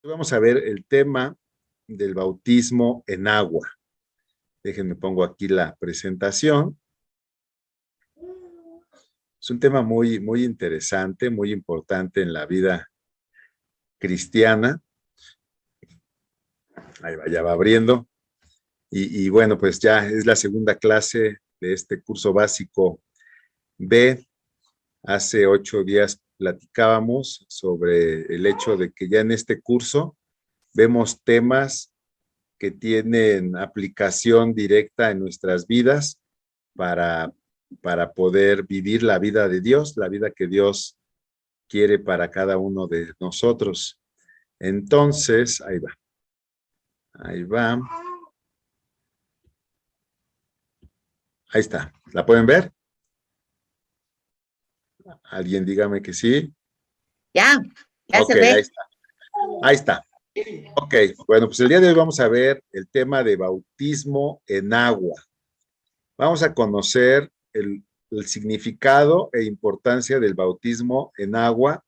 Vamos a ver el tema del bautismo en agua. Déjenme pongo aquí la presentación. Es un tema muy interesante, muy importante en la vida cristiana. Ahí va, ya va abriendo. Y bueno, pues ya es la segunda clase de este curso básico B. Hace 8 días platicábamos sobre el hecho de que ya en este curso vemos temas que tienen aplicación directa en nuestras vidas para, para poder vivir la vida de Dios, la vida que Dios quiere para cada uno de nosotros. Entonces, ahí va, ahí está. ¿La pueden ver? Alguien dígame que sí. Ya Ok, se ve. ahí está. Ahí está. Ok, bueno, pues el día de hoy vamos a ver el tema de bautismo en agua. Vamos a conocer el significado e importancia del bautismo en agua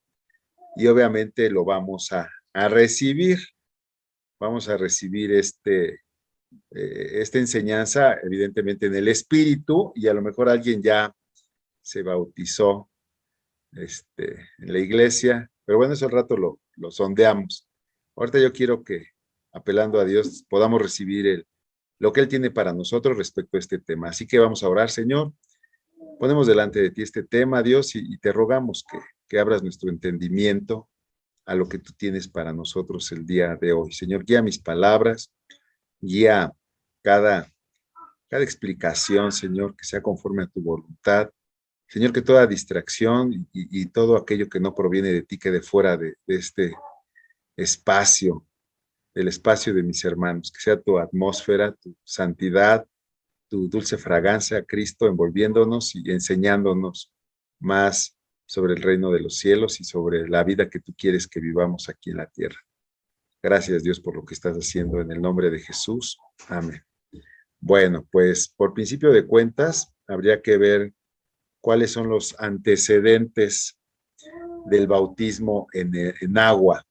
y obviamente lo vamos a recibir. Vamos a recibir esta enseñanza, evidentemente, en el espíritu, y a lo mejor alguien ya se bautizó en la iglesia, pero bueno, eso al rato lo sondeamos. Ahorita yo quiero que, apelando a Dios, podamos recibir lo que Él tiene para nosotros respecto a este tema. Así que vamos a orar, Señor. Ponemos delante de ti este tema, Dios, y te rogamos que abras nuestro entendimiento a lo que tú tienes para nosotros el día de hoy. Señor, guía mis palabras, guía cada, cada explicación, Señor, que sea conforme a tu voluntad. Señor, que toda distracción y todo aquello que no proviene de ti quede fuera de este espacio, del espacio de mis hermanos, que sea tu atmósfera, tu santidad, tu dulce fragancia, Cristo, envolviéndonos y enseñándonos más sobre el reino de los cielos y sobre la vida que tú quieres que vivamos aquí en la tierra. Gracias, Dios, por lo que estás haciendo en el nombre de Jesús. Amén. Bueno, pues por principio de cuentas, habría que ver cuáles son los antecedentes del bautismo en agua.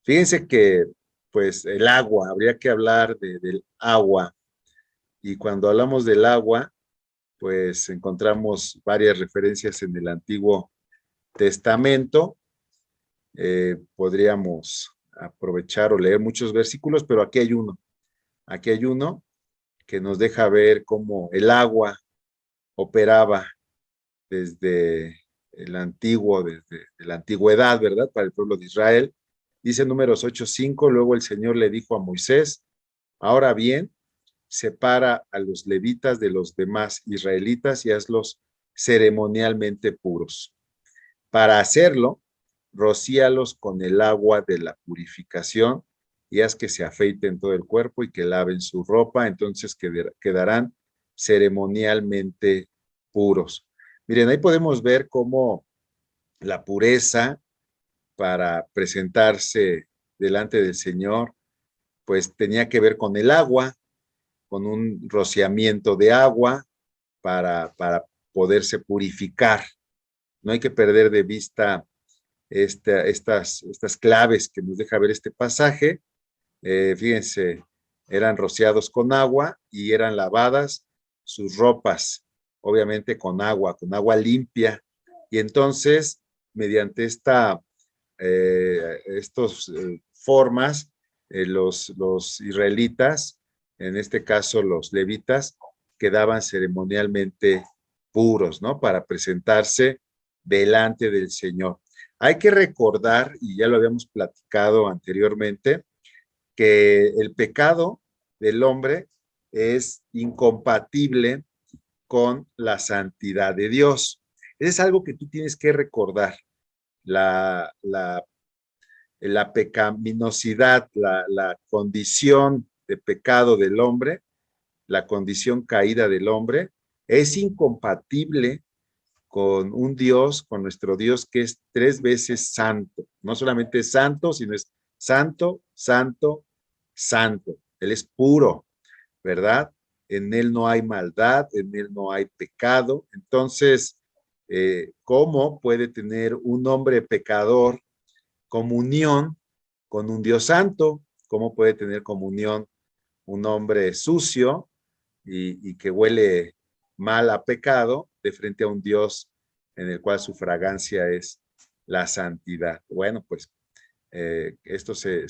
Fíjense que, pues, el agua, habría que hablar del agua. Y cuando hablamos del agua, pues encontramos varias referencias en el Antiguo Testamento. Podríamos aprovechar o leer muchos versículos, pero aquí hay uno que nos deja ver cómo el agua operaba desde desde la antigüedad, ¿verdad? Para el pueblo de Israel. Dice Números 8:5, luego el Señor le dijo a Moisés, ahora bien, separa a los levitas de los demás israelitas y hazlos ceremonialmente puros. Para hacerlo, rocíalos con el agua de la purificación y haz que se afeiten todo el cuerpo y que laven su ropa, entonces quedarán ceremonialmente puros. Miren, ahí podemos ver cómo la pureza para presentarse delante del Señor, pues tenía que ver con el agua, con un rociamiento de agua para poderse purificar. No hay que perder de vista estas claves que nos deja ver este pasaje. Fíjense, eran rociados con agua y eran lavadas sus ropas, obviamente con agua limpia. Y entonces, mediante estas formas, los israelitas, en este caso los levitas, quedaban ceremonialmente puros, ¿no? Para presentarse delante del Señor. Hay que recordar, y ya lo habíamos platicado anteriormente, que el pecado del hombre es incompatible con la santidad de Dios. Es algo que tú tienes que recordar. La, la, la pecaminosidad, la condición de pecado del hombre, la condición caída del hombre, es incompatible con un Dios, con nuestro Dios que es 3 veces santo. No solamente es santo, sino es santo, santo, santo. Él es puro, ¿verdad? En Él no hay maldad, en Él no hay pecado. Entonces, ¿cómo puede tener un hombre pecador comunión con un Dios santo. ¿Cómo puede tener comunión un hombre sucio y que huele mal a pecado de frente a un Dios en el cual su fragancia es la santidad? Bueno, pues esto se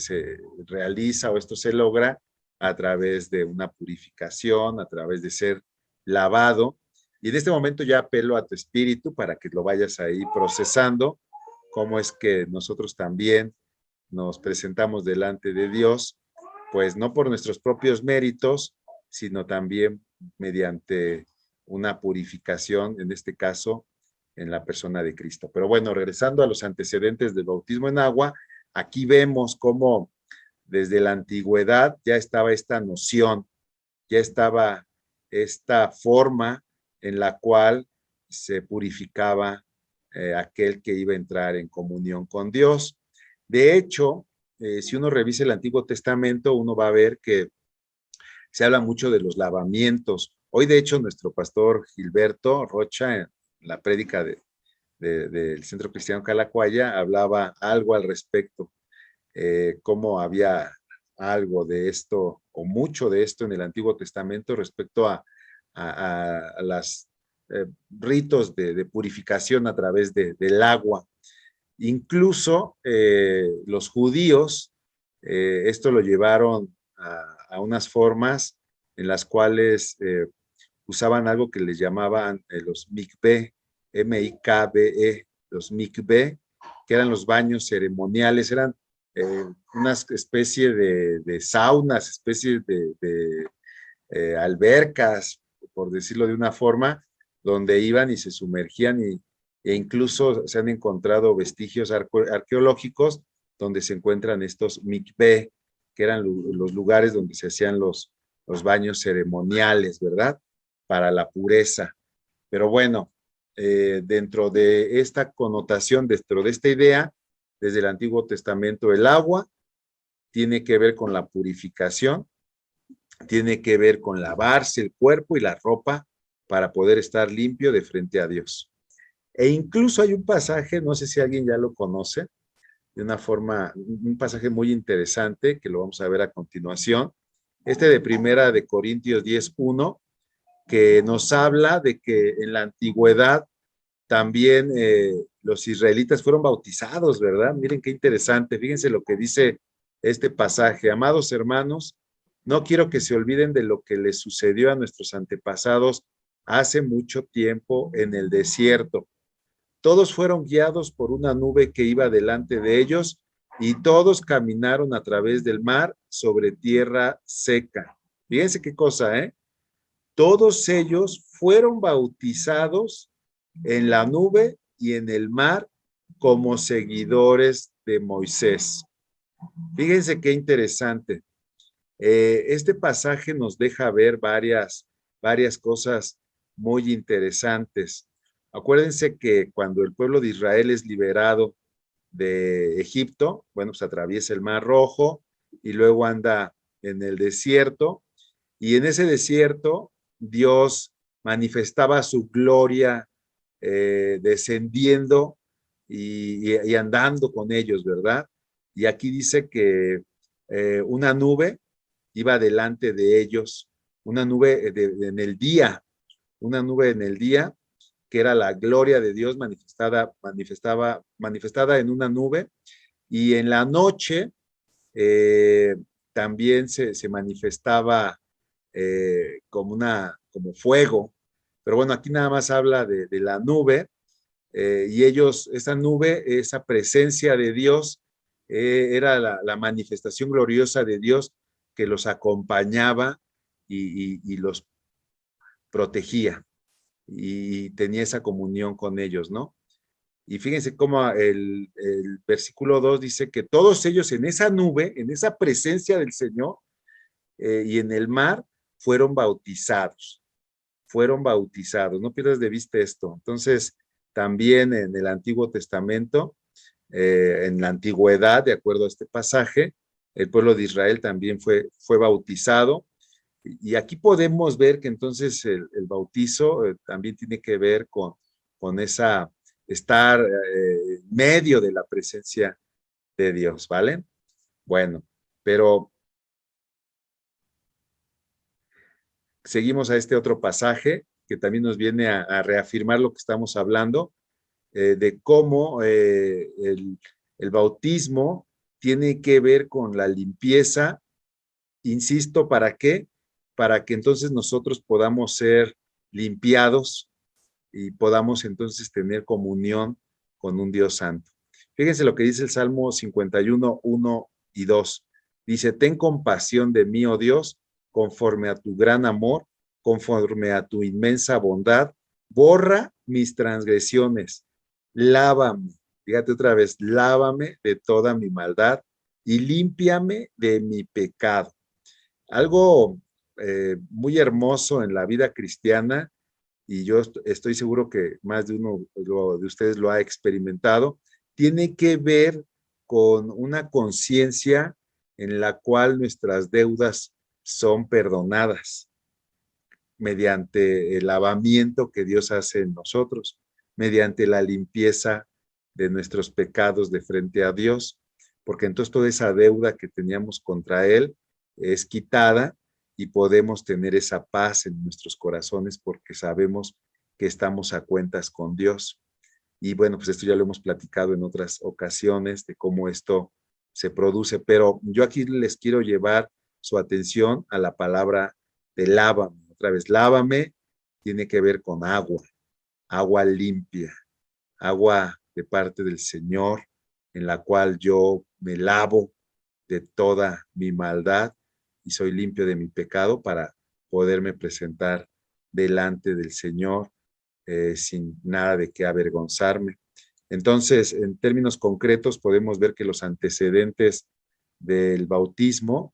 realiza o esto se logra a través de una purificación, a través de ser lavado. Y en este momento ya apelo a tu espíritu para que lo vayas ahí procesando, cómo es que nosotros también nos presentamos delante de Dios, pues no por nuestros propios méritos, sino también mediante una purificación, en este caso, en la persona de Cristo. Pero bueno, regresando a los antecedentes del bautismo en agua, aquí vemos cómo desde la antigüedad ya estaba esta noción, ya estaba esta forma en la cual se purificaba aquel que iba a entrar en comunión con Dios. De hecho, si uno revisa el Antiguo Testamento, uno va a ver que se habla mucho de los lavamientos. Hoy, de hecho, nuestro pastor Gilberto Rocha, en la prédica del Centro Cristiano Calacuaya, hablaba algo al respecto, cómo había algo de esto o mucho de esto en el Antiguo Testamento respecto a las ritos de purificación a través del agua. Incluso los judíos esto lo llevaron a unas formas en las cuales usaban algo que les llamaban los mikveh, M-I-K-B-E, los mikveh, que eran los baños ceremoniales, eran una especie de saunas, especies de albercas, por decirlo de una forma, donde iban y se sumergían e incluso se han encontrado vestigios arqueológicos donde se encuentran estos mikveh, que eran los lugares donde se hacían los baños ceremoniales, ¿verdad? Para la pureza. Pero bueno, dentro de esta connotación, dentro de esta idea, desde el Antiguo Testamento, el agua tiene que ver con la purificación, tiene que ver con lavarse el cuerpo y la ropa para poder estar limpio de frente a Dios. E incluso hay un pasaje, no sé si alguien ya lo conoce, de una forma, un pasaje muy interesante que lo vamos a ver a continuación. Este de Primera de Corintios 10:1, que nos habla de que en la antigüedad también los israelitas fueron bautizados, ¿verdad? Miren qué interesante, fíjense lo que dice este pasaje. Amados hermanos, no quiero que se olviden de lo que les sucedió a nuestros antepasados hace mucho tiempo en el desierto. Todos fueron guiados por una nube que iba delante de ellos y todos caminaron a través del mar sobre tierra seca. Fíjense qué cosa, ¿eh? Todos ellos fueron bautizados en la nube y en el mar como seguidores de Moisés. Fíjense qué interesante. Este pasaje nos deja ver varias cosas muy interesantes. Acuérdense que cuando el pueblo de Israel es liberado de Egipto, bueno, pues atraviesa el Mar Rojo y luego anda en el desierto, y en ese desierto Dios manifestaba su gloria descendiendo y andando con ellos, ¿verdad? Y aquí dice que una nube iba delante de ellos, una nube en el día, una nube en el día, que era la gloria de Dios manifestada en una nube, y en la noche eh, también se manifestaba como fuego. Pero bueno, aquí nada más habla de la nube, y ellos, esa nube, esa presencia de Dios, era la manifestación gloriosa de Dios que los acompañaba y los protegía y tenía esa comunión con ellos, ¿no? Y fíjense cómo el versículo 2 dice que todos ellos en esa nube, en esa presencia del Señor y en el mar, fueron bautizados. No pierdas de vista esto. Entonces, también en el Antiguo Testamento, en la antigüedad, de acuerdo a este pasaje, el pueblo de Israel también fue bautizado. Y aquí podemos ver que entonces el bautizo también tiene que ver con estar en medio de la presencia de Dios, ¿vale? Bueno, pero seguimos a este otro pasaje que también nos viene a reafirmar lo que estamos hablando, de cómo el bautismo tiene que ver con la limpieza. Insisto, ¿para qué? Para que entonces nosotros podamos ser limpiados y podamos entonces tener comunión con un Dios santo. Fíjense lo que dice el Salmo 51, 1 y 2. Dice, ten compasión de mí, oh Dios, conforme a tu gran amor, conforme a tu inmensa bondad, borra mis transgresiones, lávame, fíjate otra vez, lávame de toda mi maldad y límpiame de mi pecado. Algo muy hermoso en la vida cristiana, y yo estoy seguro que más de uno de ustedes lo ha experimentado, tiene que ver con una conciencia en la cual nuestras deudas son perdonadas mediante el lavamiento que Dios hace en nosotros, mediante la limpieza de nuestros pecados de frente a Dios, porque entonces toda esa deuda que teníamos contra Él es quitada y podemos tener esa paz en nuestros corazones porque sabemos que estamos a cuentas con Dios. Y bueno, pues esto ya lo hemos platicado en otras ocasiones de cómo esto se produce, pero yo aquí les quiero llevar su atención a la palabra de lávame. Otra vez, lávame tiene que ver con agua, agua limpia, agua de parte del Señor, en la cual yo me lavo de toda mi maldad y soy limpio de mi pecado para poderme presentar delante del Señor sin nada de qué avergonzarme. Entonces, en términos concretos, podemos ver que los antecedentes del bautismo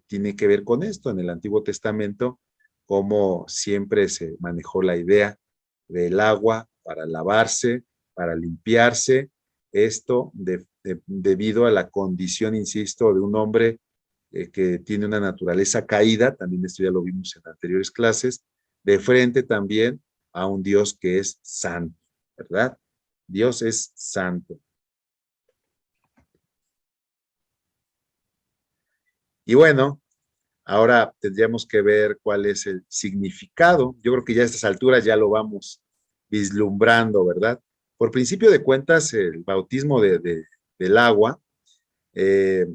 tiene que ver con esto. En el Antiguo Testamento, como siempre se manejó la idea del agua para lavarse, para limpiarse, esto debido a la condición, insisto, de un hombre que tiene una naturaleza caída, también esto ya lo vimos en anteriores clases, de frente también a un Dios que es santo, ¿verdad? Dios es santo. Y bueno, ahora tendríamos que ver cuál es el significado. Yo creo que ya a estas alturas ya lo vamos vislumbrando, ¿verdad? Por principio de cuentas, el bautismo del agua eh,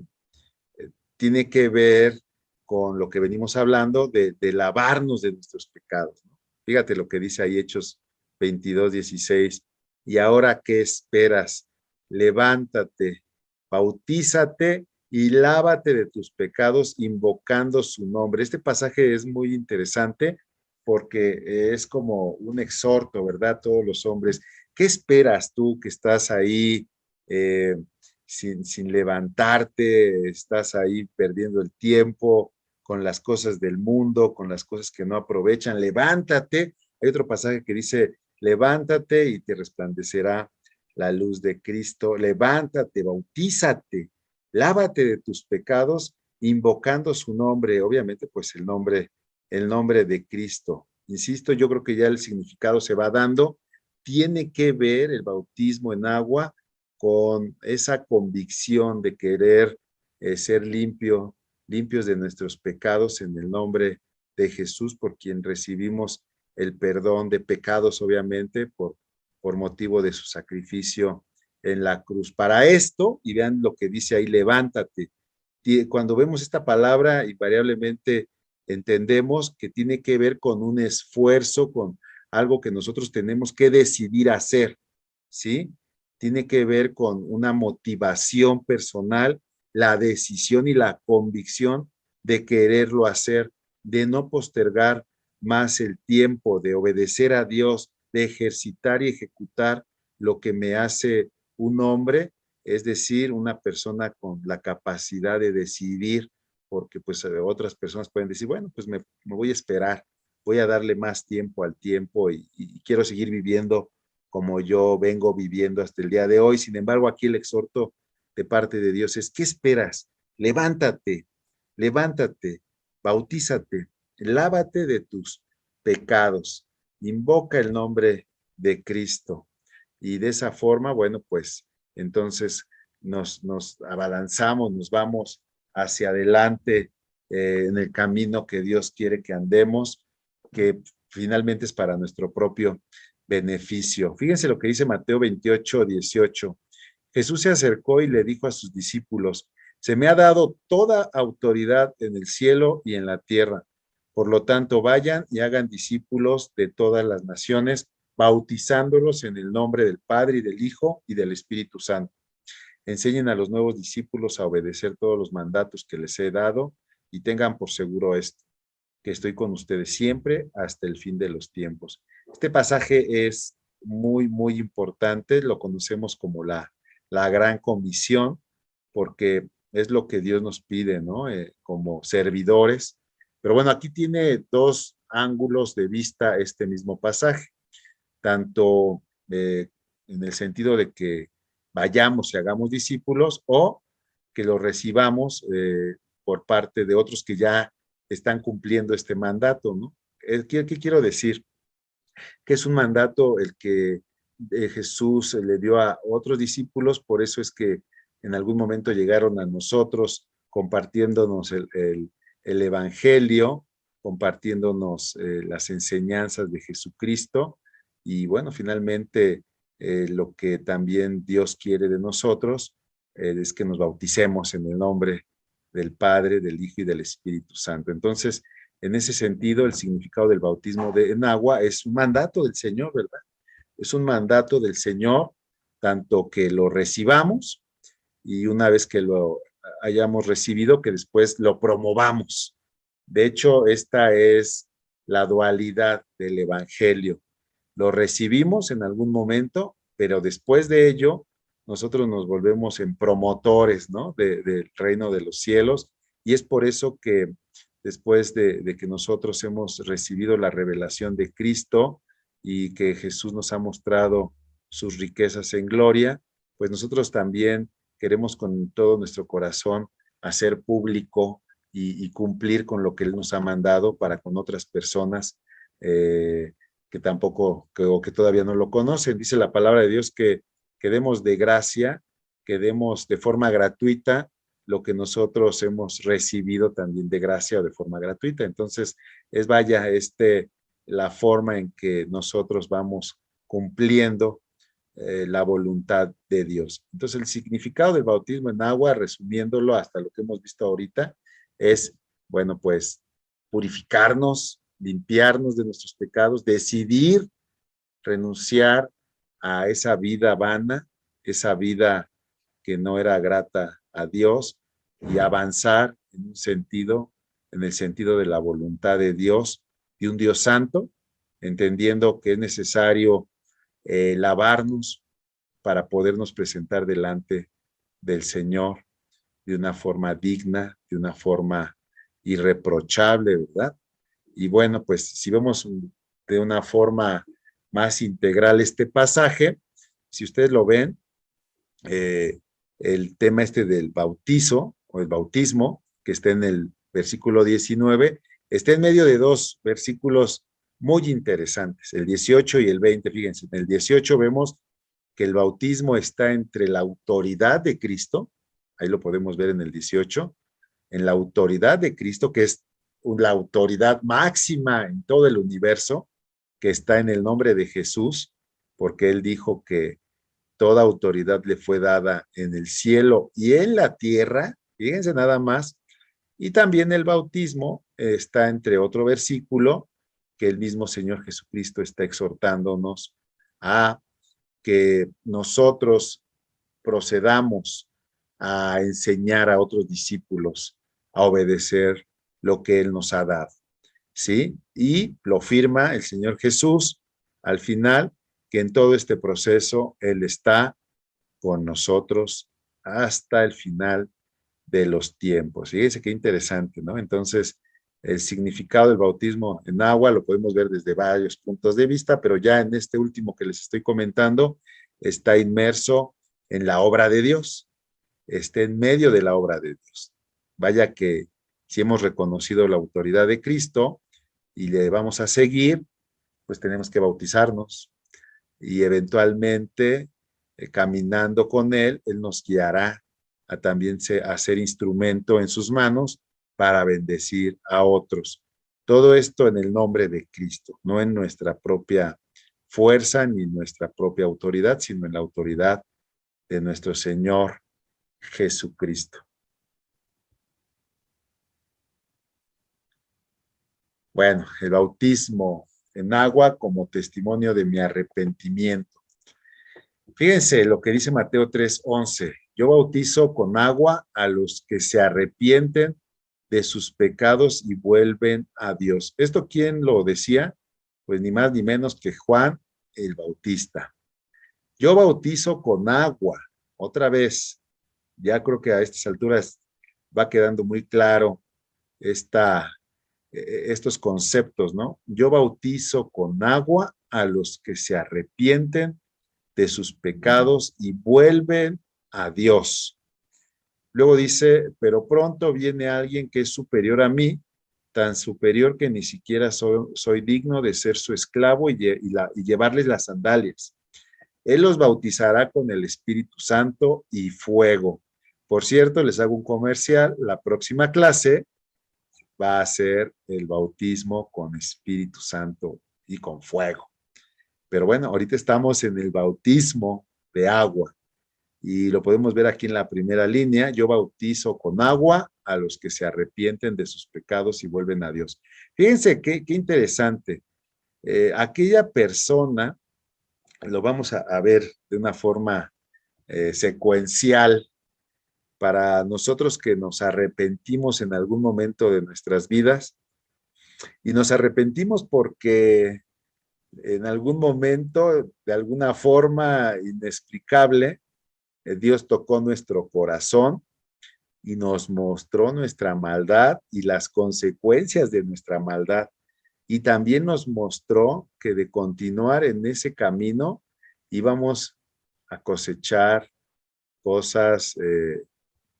tiene que ver con lo que venimos hablando de lavarnos de nuestros pecados, ¿no? Fíjate lo que dice ahí Hechos 22, 16. Y ahora, ¿qué esperas? Levántate, bautízate y lávate de tus pecados invocando su nombre. Este pasaje es muy interesante porque es como un exhorto, ¿verdad? Todos los hombres. ¿Qué esperas tú que estás ahí sin levantarte, estás ahí perdiendo el tiempo con las cosas del mundo, con las cosas que no aprovechan? Levántate. Hay otro pasaje que dice, levántate y te resplandecerá la luz de Cristo. Levántate, bautízate, lávate de tus pecados, invocando su nombre, obviamente, pues el nombre de Cristo. Insisto, yo creo que ya el significado se va dando. Tiene que ver el bautismo en agua con esa convicción de querer ser limpios de nuestros pecados en el nombre de Jesús, por quien recibimos el perdón de pecados, obviamente, por motivo de su sacrificio en la cruz. Para esto, y vean lo que dice ahí, levántate. Cuando vemos esta palabra, invariablemente entendemos que tiene que ver con un esfuerzo, con algo que nosotros tenemos que decidir hacer, ¿sí? Tiene que ver con una motivación personal, la decisión y la convicción de quererlo hacer, de no postergar más el tiempo, de obedecer a Dios, de ejercitar y ejecutar lo que me hace un hombre, es decir, una persona con la capacidad de decidir, porque pues otras personas pueden decir, bueno, pues me voy a esperar, voy a darle más tiempo al tiempo y quiero seguir viviendo como yo vengo viviendo hasta el día de hoy. Sin embargo, aquí el exhorto de parte de Dios es, ¿qué esperas? Levántate, levántate, bautízate, lávate de tus pecados, invoca el nombre de Cristo. Y de esa forma, bueno, pues entonces nos abalanzamos, nos vamos hacia adelante en el camino que Dios quiere que andemos, que finalmente es para nuestro propio beneficio. Fíjense lo que dice Mateo 28:18. Jesús se acercó y le dijo a sus discípulos: se me ha dado toda autoridad en el cielo y en la tierra. Por lo tanto, vayan y hagan discípulos de todas las naciones, bautizándolos en el nombre del Padre y del Hijo y del Espíritu Santo. Enseñen a los nuevos discípulos a obedecer todos los mandatos que les he dado y tengan por seguro esto, que estoy con ustedes siempre hasta el fin de los tiempos. Este pasaje es muy, muy importante, lo conocemos como la gran comisión, porque es lo que Dios nos pide, ¿no? Como servidores. Pero bueno, aquí tiene dos ángulos de vista este mismo pasaje, tanto en el sentido de que vayamos y hagamos discípulos o que los recibamos por parte de otros que ya están cumpliendo este mandato, ¿no? ¿Qué quiero decir? Que es un mandato el que Jesús le dio a otros discípulos, por eso es que en algún momento llegaron a nosotros compartiéndonos el Evangelio, compartiéndonos las enseñanzas de Jesucristo, y bueno, finalmente lo que también Dios quiere de nosotros es que nos bauticemos en el nombre del Padre, del Hijo y del Espíritu Santo. Entonces, en ese sentido, el significado del bautismo en agua es un mandato del Señor, ¿verdad? Es un mandato del Señor, tanto que lo recibamos y una vez que lo hayamos recibido, que después lo promovamos. De hecho, esta es la dualidad del Evangelio. Lo recibimos en algún momento, pero después de ello, nosotros nos volvemos en promotores, ¿no? Del reino de los cielos, y es por eso que después de que nosotros hemos recibido la revelación de Cristo y que Jesús nos ha mostrado sus riquezas en gloria, pues nosotros también queremos con todo nuestro corazón hacer público y cumplir con lo que Él nos ha mandado para con otras personas que tampoco, o que todavía no lo conocen. Dice la palabra de Dios que demos de gracia, que demos de forma gratuita lo que nosotros hemos recibido también de gracia o de forma gratuita. Entonces, vaya, la forma en que nosotros vamos cumpliendo la voluntad de Dios. Entonces, el significado del bautismo en agua, resumiéndolo hasta lo que hemos visto ahorita, es, bueno, pues, purificarnos, limpiarnos de nuestros pecados, decidir renunciar a esa vida vana, esa vida que no era grata a Dios, y avanzar en un sentido, en el sentido de la voluntad de Dios, de un Dios santo, entendiendo que es necesario lavarnos para podernos presentar delante del Señor de una forma digna, de una forma irreprochable, ¿verdad? Y bueno, pues si vemos de una forma más integral este pasaje, si ustedes lo ven, el tema del bautizo o el bautismo, que está en el versículo 19, está en medio de dos versículos muy interesantes, el 18 y el 20. Fíjense, en el 18 vemos que el bautismo está entre la autoridad de Cristo, ahí lo podemos ver en el 18, en la autoridad de Cristo, que es la autoridad máxima en todo el universo, que está en el nombre de Jesús, porque Él dijo que toda autoridad le fue dada en el cielo y en la tierra, fíjense nada más, y también el bautismo está entre otro versículo que el mismo Señor Jesucristo está exhortándonos a que nosotros procedamos a enseñar a otros discípulos a obedecer lo que Él nos ha dado, ¿sí? Y lo firma el Señor Jesús al final, que en todo este proceso Él está con nosotros hasta el final de los tiempos. Fíjense qué interesante, ¿no? Entonces, el significado del bautismo en agua lo podemos ver desde varios puntos de vista, pero ya en este último que les estoy comentando, está inmerso en la obra de Dios, está en medio de la obra de Dios. Vaya que si hemos reconocido la autoridad de Cristo y le vamos a seguir, pues tenemos que bautizarnos y eventualmente caminando con Él, Él nos guiará a también a ser instrumento en sus manos para bendecir a otros. Todo esto en el nombre de Cristo, no en nuestra propia fuerza ni nuestra propia autoridad, sino en la autoridad de nuestro Señor Jesucristo. Bueno, el bautismo en agua como testimonio de mi arrepentimiento. Fíjense lo que dice Mateo 3:11. Yo bautizo con agua a los que se arrepienten de sus pecados y vuelven a Dios. ¿Esto quién lo decía? Pues ni más ni menos que Juan el Bautista. Yo bautizo con agua. Otra vez, ya creo que a estas alturas va quedando muy claro estos conceptos, ¿no? Yo bautizo con agua a los que se arrepienten de sus pecados y vuelven a Dios. Luego dice, pero pronto viene alguien que es superior a mí, tan superior que ni siquiera soy digno de ser su esclavo y llevarles las sandalias. Él los bautizará con el Espíritu Santo y fuego. Por cierto, les hago un comercial, la próxima clase va a ser el bautismo con Espíritu Santo y con fuego. Pero bueno, ahorita estamos en el bautismo de agua y lo podemos ver aquí en la primera línea. Yo bautizo con agua a los que se arrepienten de sus pecados y vuelven a Dios. Fíjense qué interesante. Aquella persona, lo vamos a ver de una forma secuencial para nosotros que nos arrepentimos en algún momento de nuestras vidas y nos arrepentimos porque en algún momento, de alguna forma inexplicable, Dios tocó nuestro corazón y nos mostró nuestra maldad y las consecuencias de nuestra maldad. Y también nos mostró que de continuar en ese camino íbamos a cosechar cosas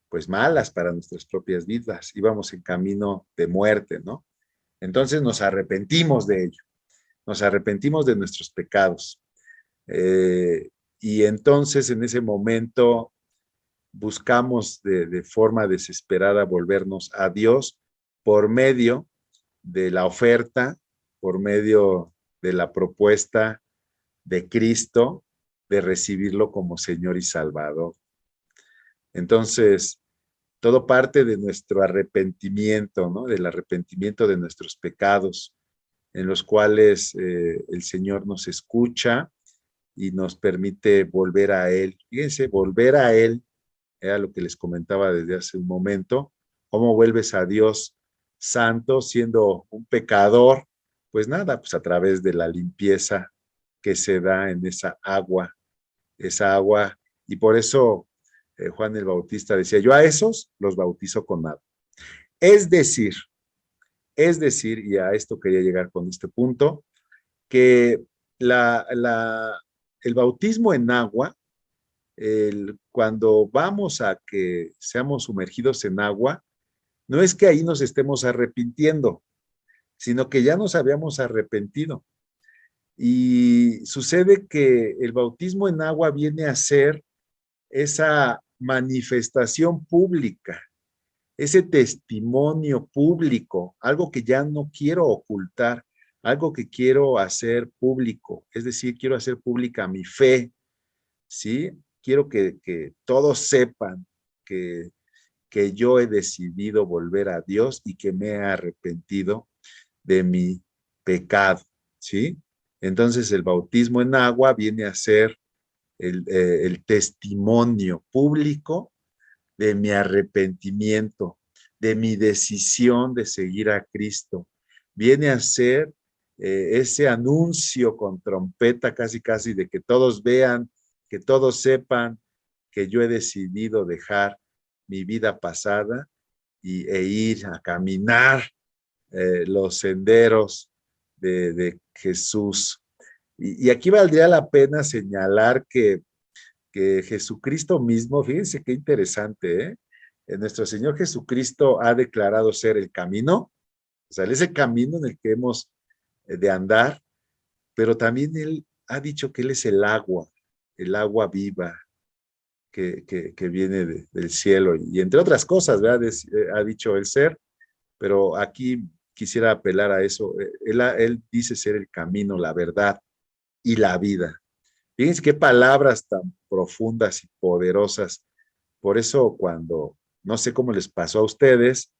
pues malas para nuestras propias vidas. Íbamos en camino de muerte, ¿no? Entonces nos arrepentimos de ello. Nos arrepentimos de nuestros pecados. Y entonces en ese momento buscamos de forma desesperada volvernos a Dios por medio de la oferta, por medio de la propuesta de Cristo de recibirlo como Señor y Salvador. Entonces, todo parte de nuestro arrepentimiento, ¿no? Del arrepentimiento de nuestros pecados, en los cuales el Señor nos escucha y nos permite volver a Él. Fíjense, volver a Él, era lo que les comentaba desde hace un momento, cómo vuelves a Dios santo siendo un pecador, pues nada, pues a través de la limpieza que se da en esa agua, y por eso Juan el Bautista decía, yo a esos los bautizo con agua. Es decir, y a esto quería llegar con este punto, que el bautismo en agua, cuando vamos a que seamos sumergidos en agua, no es que ahí nos estemos arrepintiendo, sino que ya nos habíamos arrepentido. Y sucede que el bautismo en agua viene a ser esa manifestación pública, ese testimonio público, algo que ya no quiero ocultar, algo que quiero hacer público, es decir, quiero hacer pública mi fe, ¿sí? Quiero que todos sepan que yo he decidido volver a Dios y que me he arrepentido de mi pecado, ¿sí? Entonces el bautismo en agua viene a ser el testimonio público de mi arrepentimiento, de mi decisión de seguir a Cristo. Viene a ser ese anuncio con trompeta casi casi de que todos vean, que todos sepan que yo he decidido dejar mi vida pasada e ir a caminar los senderos de Jesús. Y aquí valdría la pena señalar que Jesucristo mismo, fíjense qué interesante, ¿eh? Nuestro Señor Jesucristo ha declarado ser el camino, o sea, ese camino en el que hemos de andar, pero también Él ha dicho que Él es el agua. el agua viva que viene del cielo, y entre otras cosas, ¿verdad? Ha dicho el ser, pero aquí quisiera apelar a eso. Él dice ser el camino, la verdad y la vida. Fíjense qué palabras tan profundas y poderosas. Por eso cuando, no sé cómo les pasó a ustedes,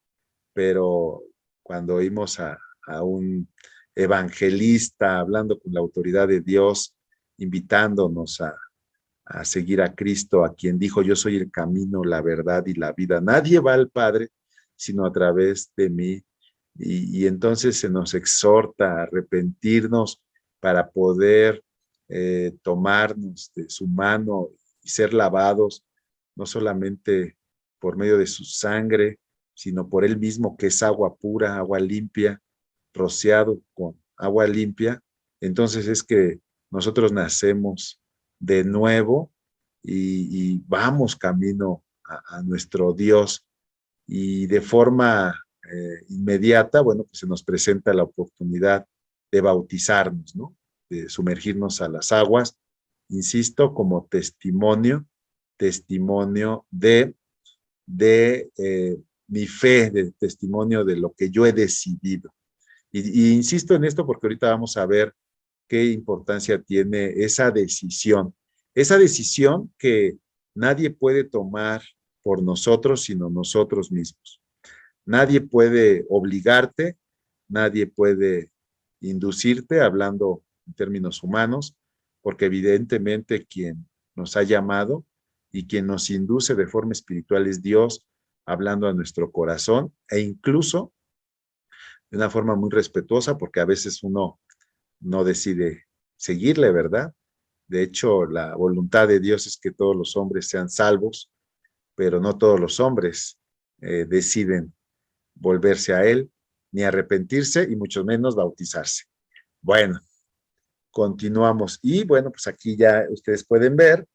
pero cuando oímos a un evangelista hablando con la autoridad de Dios, invitándonos a seguir a Cristo, a quien dijo, yo soy el camino, la verdad y la vida. Nadie va al Padre sino a través de mí. Y entonces se nos exhorta a arrepentirnos para poder tomarnos de su mano y ser lavados, no solamente por medio de su sangre, sino por él mismo, que es agua pura, agua limpia, rociado con agua limpia. Entonces es que nosotros nacemos de nuevo y vamos camino a nuestro Dios, y de forma inmediata, bueno, pues se nos presenta la oportunidad de bautizarnos, ¿no? De sumergirnos a las aguas, insisto, como testimonio de mi fe, de testimonio de lo que yo he decidido. Y insisto en esto porque ahorita vamos a ver qué importancia tiene esa decisión que nadie puede tomar por nosotros, sino nosotros mismos. Nadie puede obligarte, nadie puede inducirte, hablando en términos humanos, porque evidentemente quien nos ha llamado y quien nos induce de forma espiritual es Dios, hablando a nuestro corazón, e incluso de una forma muy respetuosa, porque a veces uno no decide seguirle, ¿verdad? De hecho, la voluntad de Dios es que todos los hombres sean salvos, pero no todos los hombres deciden volverse a Él, ni arrepentirse, y mucho menos bautizarse. Bueno, continuamos. Y bueno, pues aquí ya ustedes pueden ver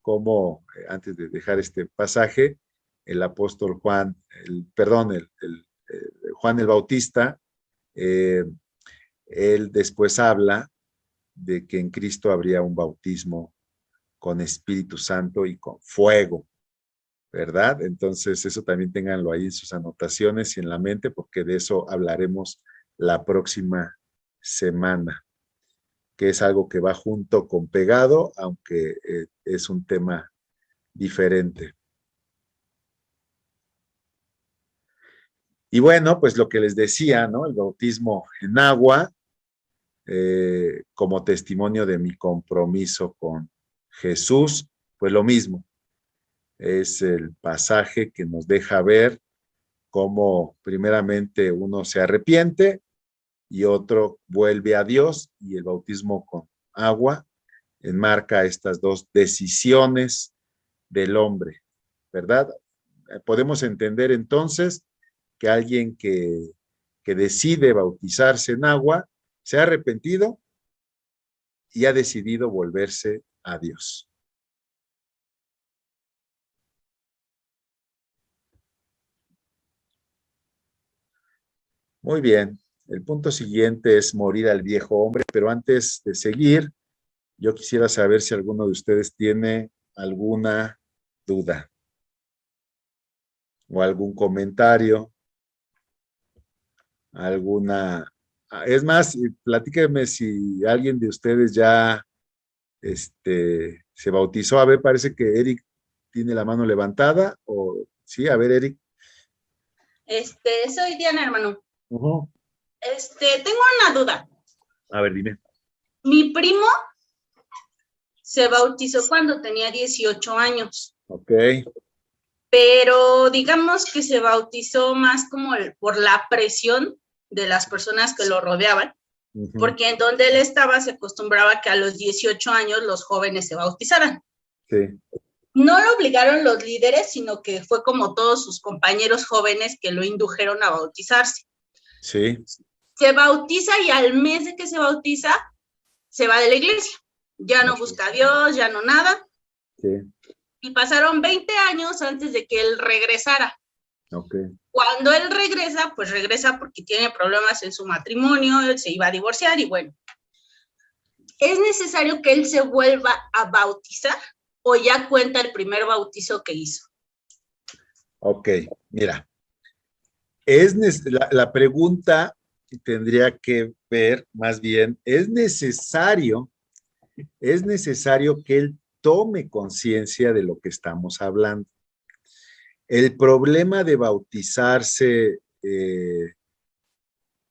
cómo, antes de dejar este pasaje, el apóstol Juan, Juan el Bautista, eh, él después habla de que en Cristo habría un bautismo con Espíritu Santo y con fuego, ¿verdad? Entonces, eso también ténganlo ahí en sus anotaciones y en la mente, porque de eso hablaremos la próxima semana, que es algo que va junto con pegado, aunque es un tema diferente. Y bueno, pues lo que les decía, ¿no? El bautismo en agua, como testimonio de mi compromiso con Jesús, pues lo mismo. Es el pasaje que nos deja ver cómo primeramente uno se arrepiente y otro vuelve a Dios, y el bautismo con agua enmarca estas dos decisiones del hombre, ¿verdad? Podemos entender entonces que alguien que decide bautizarse en agua se ha arrepentido y ha decidido volverse a Dios. Muy bien, el punto siguiente es morir al viejo hombre, pero antes de seguir, yo quisiera saber si alguno de ustedes tiene alguna duda o algún comentario, alguna... Es más, platíquenme si alguien de ustedes ya se bautizó. A ver, parece que Eric tiene la mano levantada, o sí, a ver, Eric. Soy Diana, hermano. Uh-huh. Tengo una duda. A ver, dime. Mi primo se bautizó cuando tenía 18 años. Ok. Pero digamos que se bautizó más como por la presión de las personas que lo rodeaban, porque en donde él estaba se acostumbraba que a los 18 años los jóvenes se bautizaran. Sí. No lo obligaron los líderes, sino que fue como todos sus compañeros jóvenes que lo indujeron a bautizarse. Sí. Se bautiza y al mes de que se bautiza, se va de la iglesia. Ya no busca a Dios, ya no nada. Sí. Y pasaron 20 años antes de que él regresara. Okay. Cuando él regresa, pues regresa porque tiene problemas en su matrimonio, él se iba a divorciar y bueno. ¿Es necesario que él se vuelva a bautizar o ya cuenta el primer bautizo que hizo? Ok, mira, la pregunta tendría que ver más bien, es necesario que él tome conciencia de lo que estamos hablando. El problema de bautizarse,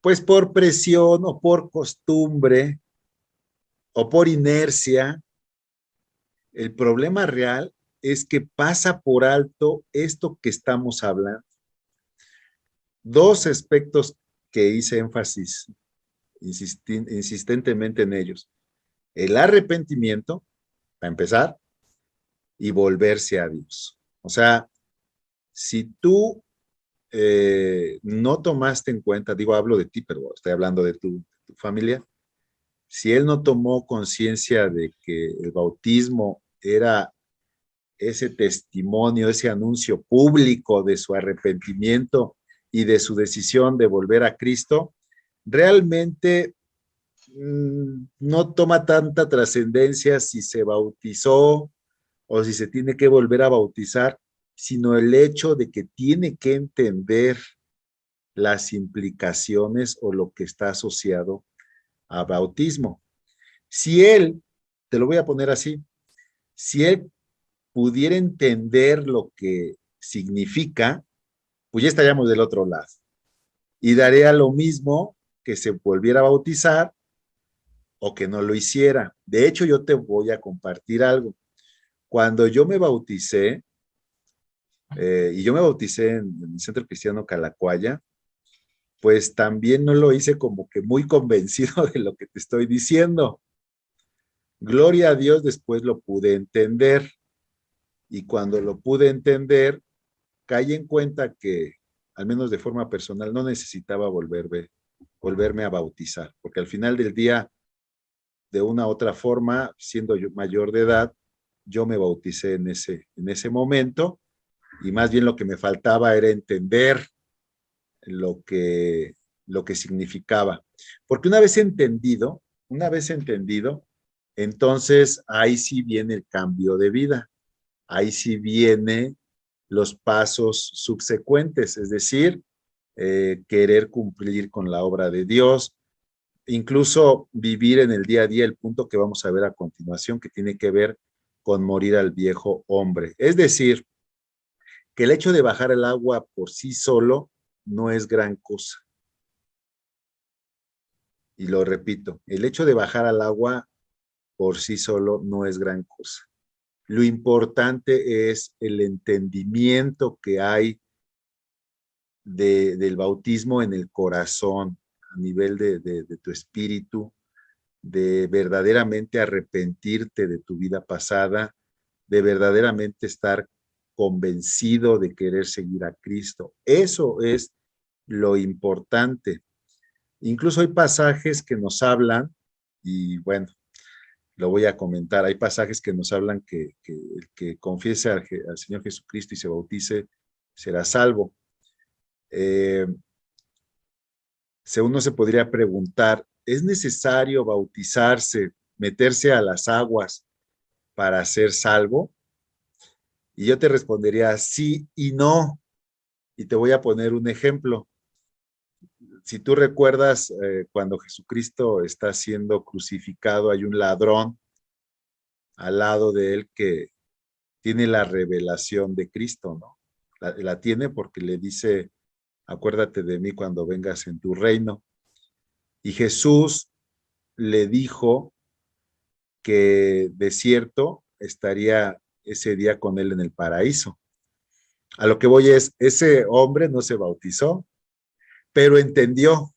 pues por presión o por costumbre o por inercia, el problema real es que pasa por alto esto que estamos hablando. Dos aspectos que hice énfasis insistentemente en ellos. El arrepentimiento, para empezar, y volverse a Dios. O sea, si tú no tomaste en cuenta, digo, hablo de ti, pero estoy hablando de tu familia, si él no tomó conciencia de que el bautismo era ese testimonio, ese anuncio público de su arrepentimiento y de su decisión de volver a Cristo, realmente no toma tanta trascendencia si se bautizó o si se tiene que volver a bautizar, sino el hecho de que tiene que entender las implicaciones o lo que está asociado a bautismo. Si él, te lo voy a poner así, si él pudiera entender lo que significa, pues ya estaríamos del otro lado. Y daría lo mismo que se volviera a bautizar o que no lo hiciera. De hecho, yo te voy a compartir algo. Cuando yo me bauticé, y yo me bauticé en el Centro Cristiano Calacuaya, pues también no lo hice como que muy convencido de lo que te estoy diciendo. Gloria a Dios, después lo pude entender. Y cuando lo pude entender, caí en cuenta que, al menos de forma personal, no necesitaba volverme a bautizar, porque al final del día, de una u otra forma, siendo yo mayor de edad, yo me bauticé en ese momento, y más bien lo que me faltaba era entender lo que significaba. Porque una vez entendido, entonces ahí sí viene el cambio de vida, ahí sí viene los pasos subsecuentes, es decir, querer cumplir con la obra de Dios, incluso vivir en el día a día el punto que vamos a ver a continuación, que tiene que ver con morir al viejo hombre. Es decir, que el hecho de bajar el agua por sí solo no es gran cosa. Y lo repito, el hecho de bajar al agua por sí solo no es gran cosa. Lo importante es el entendimiento que hay del bautismo en el corazón, a nivel de tu espíritu, de verdaderamente arrepentirte de tu vida pasada, de verdaderamente estar convencido de querer seguir a Cristo. Eso es lo importante. Incluso hay pasajes que nos hablan, y bueno, lo voy a comentar, hay pasajes que nos hablan que el que confiese al Señor Jesucristo y se bautice será salvo. Uno se podría preguntar, ¿es necesario bautizarse, meterse a las aguas para ser salvo? Y yo te respondería sí y no. Y te voy a poner un ejemplo. Si tú recuerdas, cuando Jesucristo está siendo crucificado, hay un ladrón al lado de él que tiene la revelación de Cristo, ¿no? La tiene porque le dice, acuérdate de mí cuando vengas en tu reino. Y Jesús le dijo que de cierto estaría ese día con él en el paraíso. A lo que voy es, ese hombre no se bautizó, pero entendió.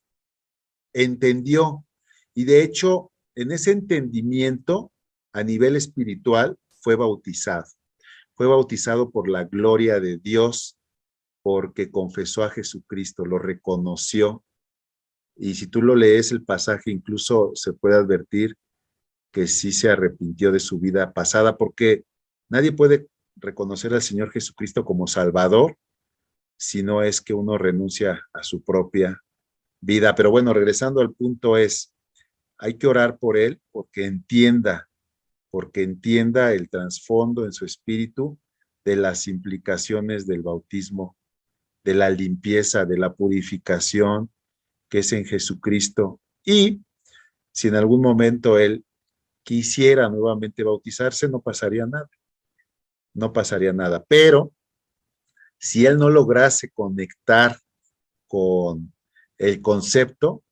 Y de hecho, en ese entendimiento, a nivel espiritual, fue bautizado. Fue bautizado por la gloria de Dios, porque confesó a Jesucristo, lo reconoció. Y si tú lo lees el pasaje, incluso se puede advertir que sí se arrepintió de su vida pasada, porque nadie puede reconocer al Señor Jesucristo como Salvador si no es que uno renuncia a su propia vida. Pero bueno, regresando al punto es, hay que orar por él porque entienda el trasfondo en su espíritu de las implicaciones del bautismo, de la limpieza, de la purificación que es en Jesucristo. Y si en algún momento él quisiera nuevamente bautizarse, no pasaría nada, no pasaría nada. Pero si él no lograse conectar con el concepto,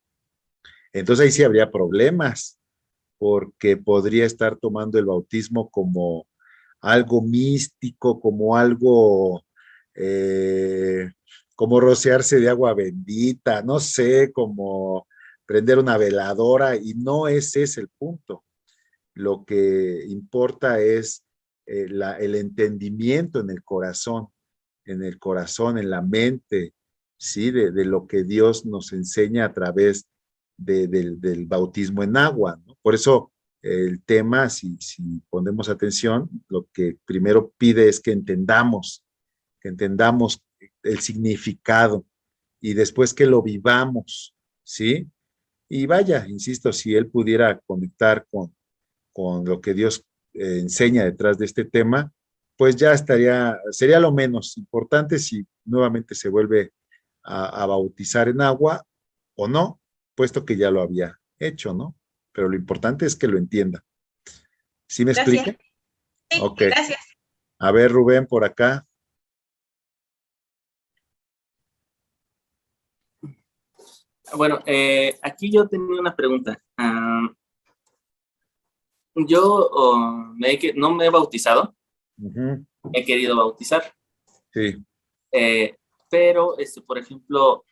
entonces ahí sí habría problemas, porque podría estar tomando el bautismo como algo místico, como algo, eh, como rociarse de agua bendita, no sé, como prender una veladora, y no ese es el punto. Lo que importa es el entendimiento en el corazón, en la mente, ¿sí? De lo que Dios nos enseña a través del bautismo en agua, ¿no? Por eso el tema, si ponemos atención, lo que primero pide es que entendamos el significado y después que lo vivamos, ¿sí? Y vaya, insisto, si él pudiera conectar con lo que Dios enseña detrás de este tema, pues ya sería lo menos importante si nuevamente se vuelve a bautizar en agua o no, puesto que ya lo había hecho, ¿no? Pero lo importante es que lo entienda. ¿Sí me Gracias. explico? Sí, Ok. gracias. A ver, Rubén, por acá. Bueno, aquí yo tenía una pregunta. Yo no me he bautizado, Ujú. he querido bautizar, Sí. pero, por ejemplo,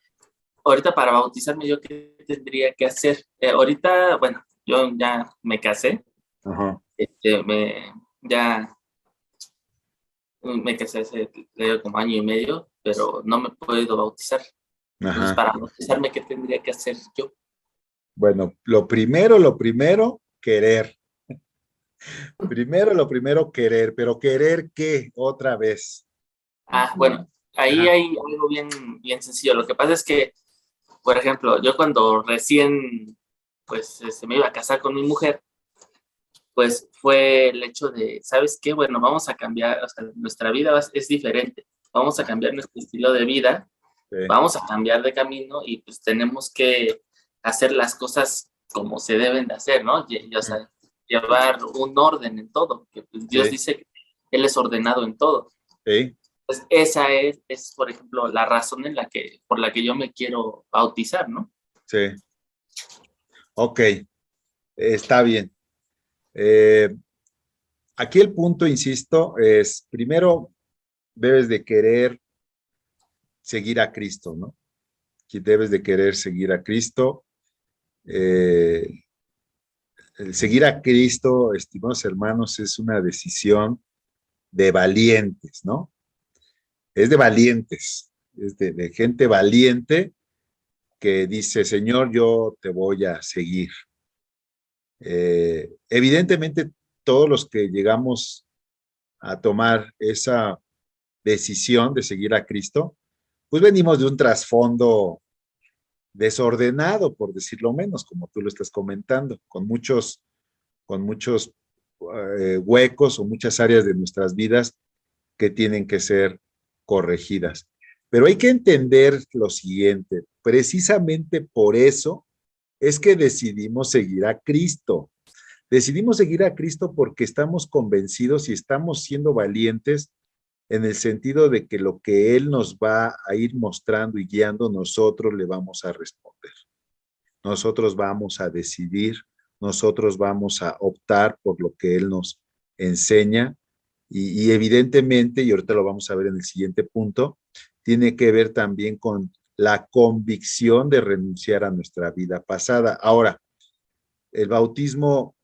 ahorita para bautizarme, ¿yo qué tendría que hacer? Ahorita, bueno, yo ya me casé, Ajá. ya me casé hace como año y medio, pero no me he podido bautizar. Entonces, Ajá. para bautizarme, ¿qué tendría que hacer yo? Bueno, lo primero, querer. Lo primero, querer, pero ¿querer qué? Otra vez. Bueno, ahí Ajá. hay algo bien, bien sencillo. Lo que pasa es que, por ejemplo, yo cuando recién, pues, me iba a casar con mi mujer, pues fue el hecho de, ¿sabes qué? Bueno, vamos a cambiar, o sea, nuestra vida es diferente, vamos a cambiar nuestro estilo de vida, Sí. vamos a cambiar de camino y pues tenemos que hacer las cosas como se deben de hacer, ¿no? O sea, llevar un orden en todo, que pues, Dios Sí. dice que Él es ordenado en todo. Sí. Pues esa es, por ejemplo, la razón por la que yo me quiero bautizar, ¿no? Sí. Ok, está bien. Eh, Aquí el punto, insisto, es primero debes de querer seguir a Cristo, ¿no? Que debes de querer seguir a Cristo. Eh, el seguir a Cristo, estimados hermanos, es una decisión de valientes, ¿no? Es de valientes, es de gente valiente que dice, Señor, yo te voy a seguir. Evidentemente, todos los que llegamos a tomar esa decisión de seguir a Cristo, pues venimos de un trasfondo desordenado, por decirlo menos, como tú lo estás comentando, con muchos huecos o muchas áreas de nuestras vidas que tienen que ser corregidas. Pero hay que entender lo siguiente, precisamente por eso es que decidimos seguir a Cristo. Decidimos seguir a Cristo porque estamos convencidos y estamos siendo valientes en el sentido de que lo que Él nos va a ir mostrando y guiando, nosotros le vamos a responder. Nosotros vamos a decidir, nosotros vamos a optar por lo que Él nos enseña y evidentemente, y ahorita lo vamos a ver en el siguiente punto, tiene que ver también con la convicción de renunciar a nuestra vida pasada. Ahora, el bautismo,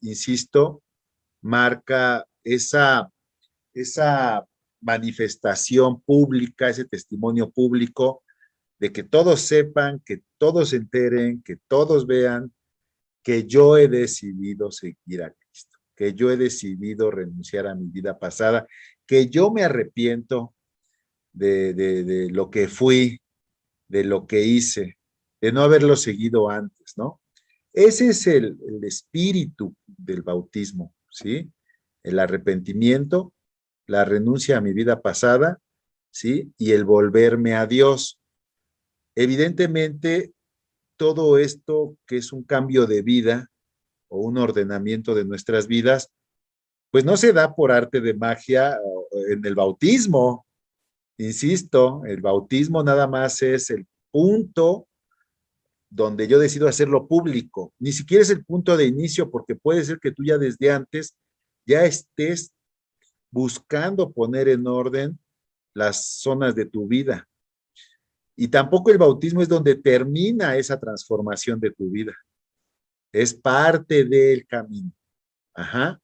insisto, marca esa manifestación pública, ese testimonio público de que todos sepan, que todos se enteren, que todos vean que yo he decidido seguir a Cristo, que yo he decidido renunciar a mi vida pasada, que yo me arrepiento de lo que fui, de lo que hice, de no haberlo seguido antes, ¿no? Ese es el espíritu del bautismo, ¿sí? El arrepentimiento, la renuncia a mi vida pasada, ¿sí? Y el volverme a Dios. Evidentemente, todo esto que es un cambio de vida o un ordenamiento de nuestras vidas, pues no se da por arte de magia en el bautismo. Insisto, el bautismo nada más es el punto donde yo decido hacerlo público. Ni siquiera es el punto de inicio, porque puede ser que tú ya desde antes ya estés buscando poner en orden las zonas de tu vida. Y tampoco el bautismo es donde termina esa transformación de tu vida. Es parte del camino. Ajá.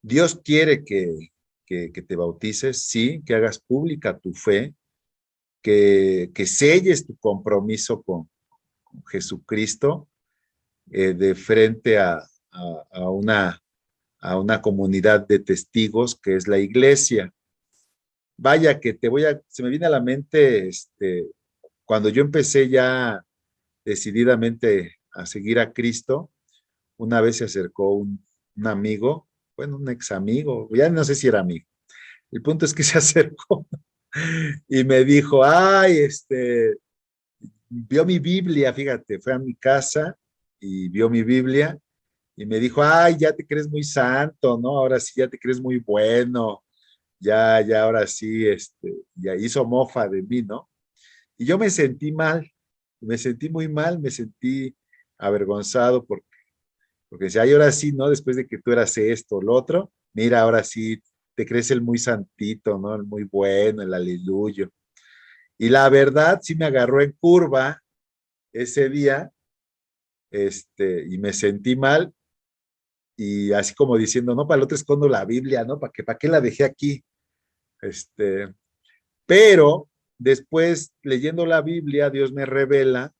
Dios quiere que te bautices, sí, que hagas pública tu fe, que selles tu compromiso con Jesucristo de frente a una comunidad de testigos que es la iglesia. Vaya que se me viene a la mente, cuando yo empecé ya decididamente a seguir a Cristo, una vez se acercó un amigo, bueno, un ex amigo, ya no sé si era amigo. El punto es que se acercó y me dijo, ay, vio mi Biblia, fíjate, fue a mi casa y vio mi Biblia y me dijo, ay, ya te crees muy santo, ¿no? Ahora sí ya te crees muy bueno, ya ahora sí, ya hizo mofa de mí, ¿no? Y yo me sentí mal, me sentí muy mal, me sentí avergonzado porque decía, ay, ahora sí, ¿no? Después de que tú eras esto, lo otro, mira, ahora sí te crees el muy santito, ¿no? El muy bueno, el aleluyo. Y la verdad sí me agarró en curva ese día, y me sentí mal y así como diciendo, no, para el otro escondo la Biblia, ¿no? ¿Para qué la dejé aquí? Este, pero después leyendo la Biblia, Dios me revela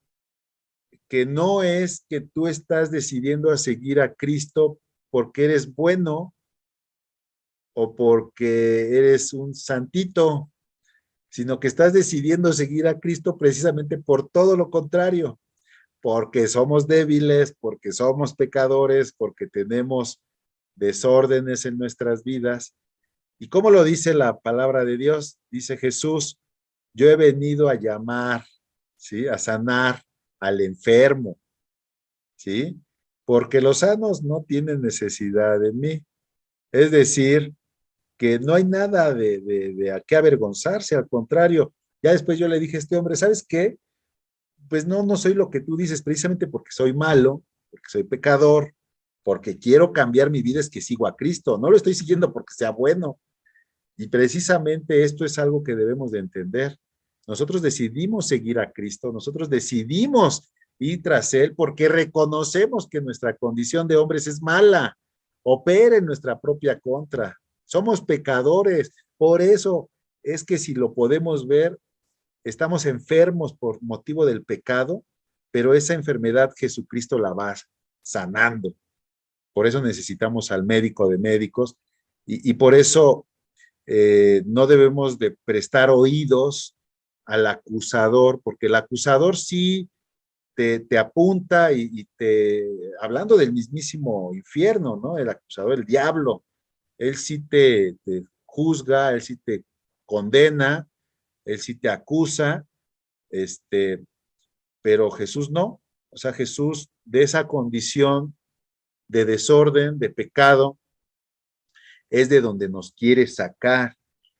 que no es que tú estás decidiendo a seguir a Cristo porque eres bueno o porque eres un santito, sino que estás decidiendo seguir a Cristo precisamente por todo lo contrario, porque somos débiles, porque somos pecadores, porque tenemos desórdenes en nuestras vidas. ¿Y cómo lo dice la palabra de Dios? Dice Jesús, yo he venido a llamar, ¿sí? A sanar al enfermo, ¿sí? Porque los sanos no tienen necesidad de mí. Es decir, que no hay nada de a qué avergonzarse, al contrario. Ya después yo le dije a este hombre, ¿sabes qué? Pues no soy lo que tú dices, precisamente porque soy malo, porque soy pecador, porque quiero cambiar mi vida, es que sigo a Cristo. No lo estoy siguiendo porque sea bueno. Y precisamente esto es algo que debemos de entender. Nosotros decidimos seguir a Cristo, nosotros decidimos ir tras Él porque reconocemos que nuestra condición de hombres es mala, opera en nuestra propia contra. Somos pecadores, por eso es que si lo podemos ver, estamos enfermos por motivo del pecado, pero esa enfermedad Jesucristo la va sanando. Por eso necesitamos al médico de médicos y por eso no debemos de prestar oídos al acusador, porque el acusador sí te apunta hablando del mismísimo infierno, ¿no? El acusador, el diablo, él sí te juzga, él sí te condena, él sí te acusa, pero Jesús no. O sea, Jesús de esa condición de desorden, de pecado, es de donde nos quiere sacar.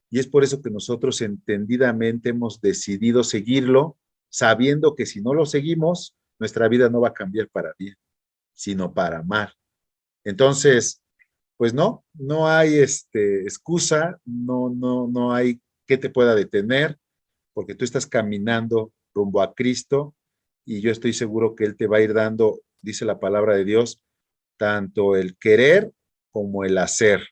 Y es por eso que nosotros entendidamente hemos decidido seguirlo, sabiendo que si no lo seguimos, nuestra vida no va a cambiar para bien, sino para mal. Entonces, pues no hay excusa, no hay que te pueda detener, porque tú estás caminando rumbo a Cristo y yo estoy seguro que Él te va a ir dando, dice la palabra de Dios, tanto el querer como el hacer,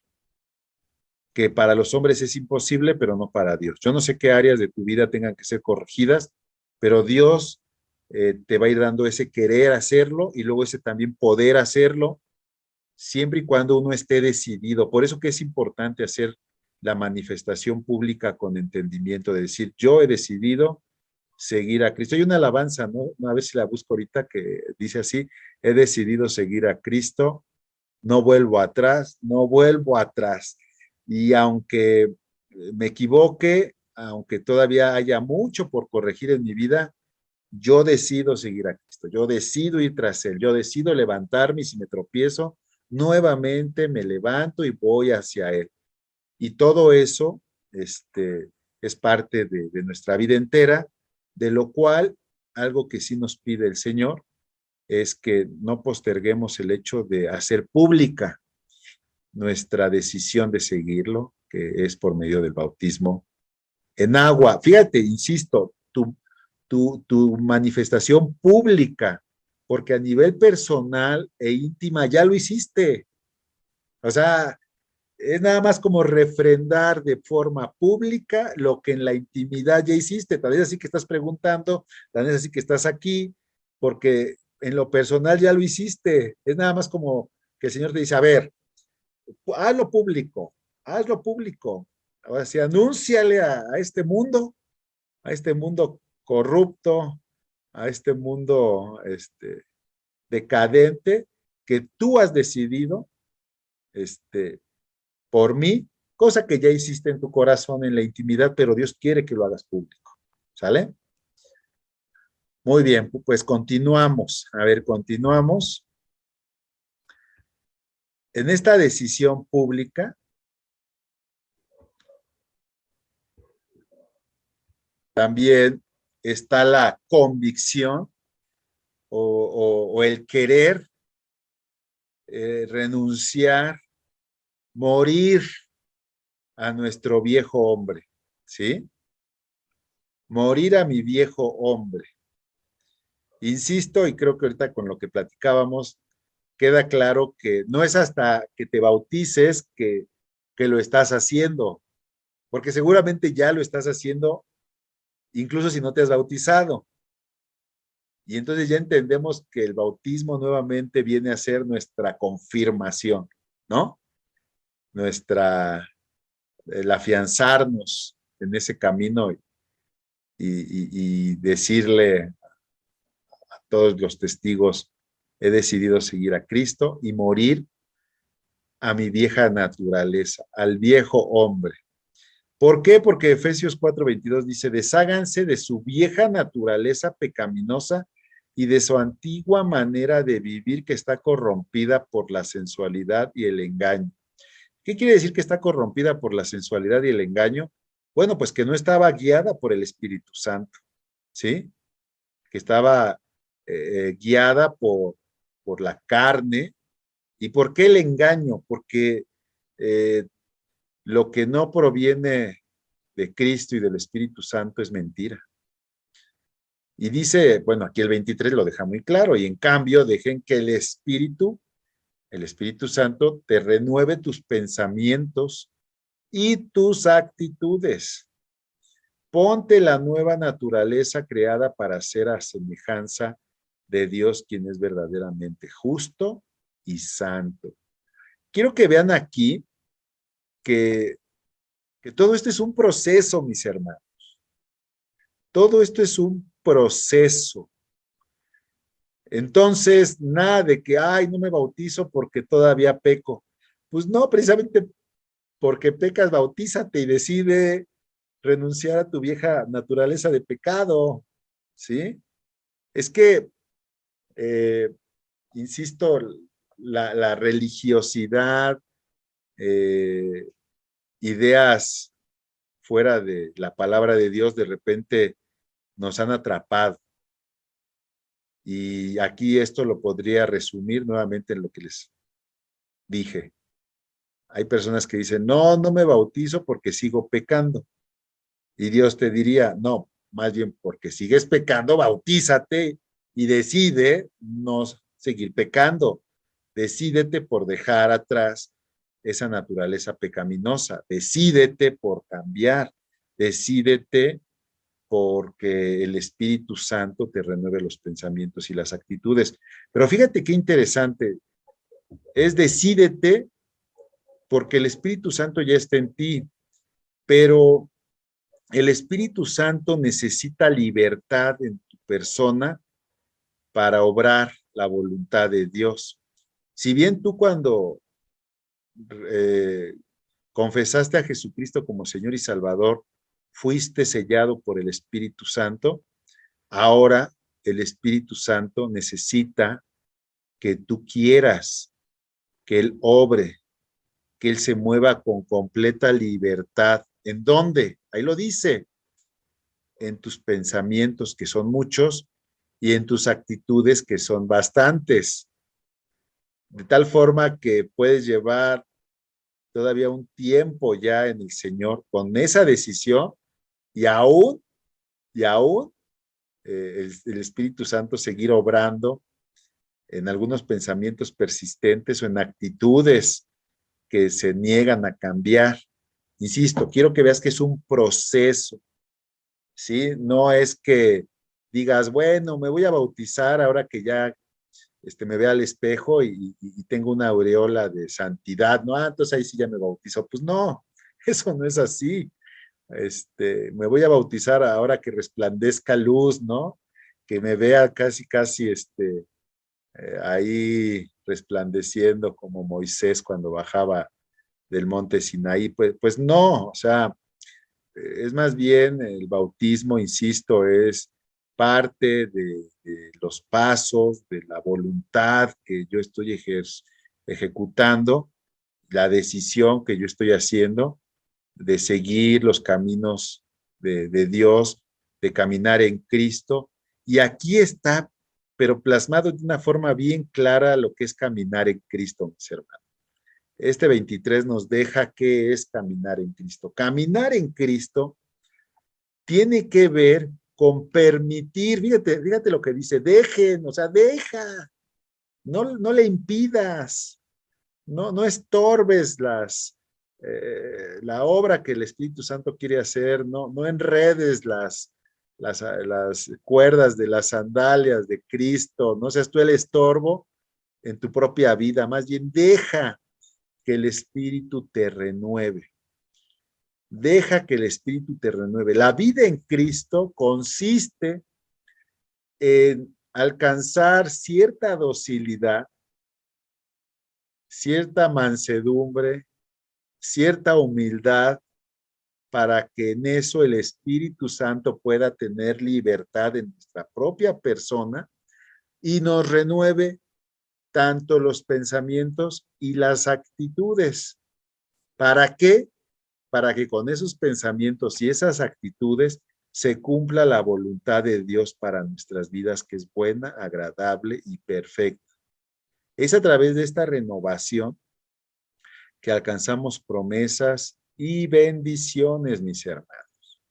que para los hombres es imposible, pero no para Dios. Yo no sé qué áreas de tu vida tengan que ser corregidas, pero Dios te va a ir dando ese querer hacerlo y luego ese también poder hacerlo, siempre y cuando uno esté decidido. Por eso que es importante hacer la manifestación pública con entendimiento, de decir, yo he decidido seguir a Cristo. Hay una alabanza, ¿no? A ver si la busco ahorita, que dice así: he decidido seguir a Cristo, no vuelvo atrás, no vuelvo atrás. Y aunque me equivoque, aunque todavía haya mucho por corregir en mi vida, yo decido seguir a Cristo, yo decido ir tras Él, yo decido levantarme y si me tropiezo, nuevamente me levanto y voy hacia Él. Y todo eso es parte de nuestra vida entera, de lo cual algo que sí nos pide el Señor es que no posterguemos el hecho de hacer pública nuestra decisión de seguirlo, que es por medio del bautismo en agua. Fíjate, insisto, tu manifestación pública, porque a nivel personal e íntima ya lo hiciste. O sea, es nada más como refrendar de forma pública lo que en la intimidad ya hiciste. Tal vez así que estás preguntando, tal vez así que estás aquí, porque en lo personal ya lo hiciste. Es nada más como que el Señor te dice: a ver, hazlo público, hazlo público. Ahora sí, anúnciale a este mundo corrupto, a este mundo decadente, que tú has decidido por mí, cosa que ya hiciste en tu corazón, en la intimidad, pero Dios quiere que lo hagas público. ¿Sale? Muy bien, pues continuamos. A ver, continuamos. En esta decisión pública, también está la convicción o el querer renunciar, morir a nuestro viejo hombre, ¿sí? Morir a mi viejo hombre. Insisto, y creo que ahorita con lo que platicábamos, queda claro que no es hasta que te bautices que lo estás haciendo, porque seguramente ya lo estás haciendo, incluso si no te has bautizado. Y entonces ya entendemos que el bautismo nuevamente viene a ser nuestra confirmación, ¿no? El afianzarnos en ese camino y decirle a todos los testigos: he decidido seguir a Cristo y morir a mi vieja naturaleza, al viejo hombre. ¿Por qué? Porque Efesios 4:22 dice: desháganse de su vieja naturaleza pecaminosa y de su antigua manera de vivir que está corrompida por la sensualidad y el engaño. ¿Qué quiere decir que está corrompida por la sensualidad y el engaño? Bueno, pues que no estaba guiada por el Espíritu Santo, ¿sí? Que estaba guiada por la carne. ¿Y por qué el engaño? Porque lo que no proviene de Cristo y del Espíritu Santo es mentira. Y dice, bueno, aquí el 23 lo deja muy claro: y en cambio dejen que el Espíritu Santo, te renueve tus pensamientos y tus actitudes. Ponte la nueva naturaleza creada para ser a semejanza de Dios, quien es verdaderamente justo y santo. Quiero que vean aquí que todo esto es un proceso, mis hermanos. Todo esto es un proceso. Entonces, nada de que, ay, no me bautizo porque todavía peco. Pues no, precisamente porque pecas, bautízate y decide renunciar a tu vieja naturaleza de pecado, ¿sí? Es que, insisto, la religiosidad, ideas fuera de la palabra de Dios, de repente nos han atrapado. Y aquí esto lo podría resumir nuevamente en lo que les dije. Hay personas que dicen: no, no me bautizo porque sigo pecando. Y Dios te diría: no, más bien porque sigues pecando, bautízate y decide no seguir pecando. Decídete por dejar atrás esa naturaleza pecaminosa. Decídete por cambiar. Decídete porque el Espíritu Santo te renueve los pensamientos y las actitudes. Pero fíjate qué interesante. Es decídete porque el Espíritu Santo ya está en ti, pero el Espíritu Santo necesita libertad en tu persona para obrar la voluntad de Dios. Si bien tú cuando confesaste a Jesucristo como Señor y Salvador, fuiste sellado por el Espíritu Santo, ahora el Espíritu Santo necesita que tú quieras que Él obre, que Él se mueva con completa libertad. ¿En dónde? Ahí lo dice, en tus pensamientos, que son muchos, y en tus actitudes, que son bastantes. De tal forma que puedes llevar todavía un tiempo ya en el Señor con esa decisión y aún el Espíritu Santo seguir obrando en algunos pensamientos persistentes o en actitudes que se niegan a cambiar. Insisto, quiero que veas que es un proceso, ¿sí? No es que digas, bueno, me voy a bautizar ahora que ya me vea al espejo y tengo una aureola de santidad, ¿no? Entonces ahí sí ya me bautizo. Pues no, eso no es así. Me voy a bautizar ahora que resplandezca luz, ¿no? Que me vea casi, ahí resplandeciendo como Moisés cuando bajaba del monte Sinaí. Pues no, o sea, es más bien el bautismo, insisto, es parte de los pasos, de la voluntad que yo estoy ejecutando, la decisión que yo estoy haciendo de seguir los caminos de Dios, de caminar en Cristo. Y aquí está, pero plasmado de una forma bien clara lo que es caminar en Cristo, mis hermanos. Este 23 nos deja qué es caminar en Cristo. Caminar en Cristo tiene que ver con permitir, fíjate lo que dice, dejen, o sea, deja, no le impidas, no estorbes la obra que el Espíritu Santo quiere hacer, no enredes las cuerdas de las sandalias de Cristo, no seas tú el estorbo en tu propia vida, más bien deja que el Espíritu te renueve. Deja que el Espíritu te renueve. La vida en Cristo consiste en alcanzar cierta docilidad, cierta mansedumbre, cierta humildad, para que en eso el Espíritu Santo pueda tener libertad en nuestra propia persona y nos renueve tanto los pensamientos y las actitudes. ¿Para qué? Para que con esos pensamientos y esas actitudes se cumpla la voluntad de Dios para nuestras vidas, que es buena, agradable y perfecta. Es a través de esta renovación que alcanzamos promesas y bendiciones, mis hermanos.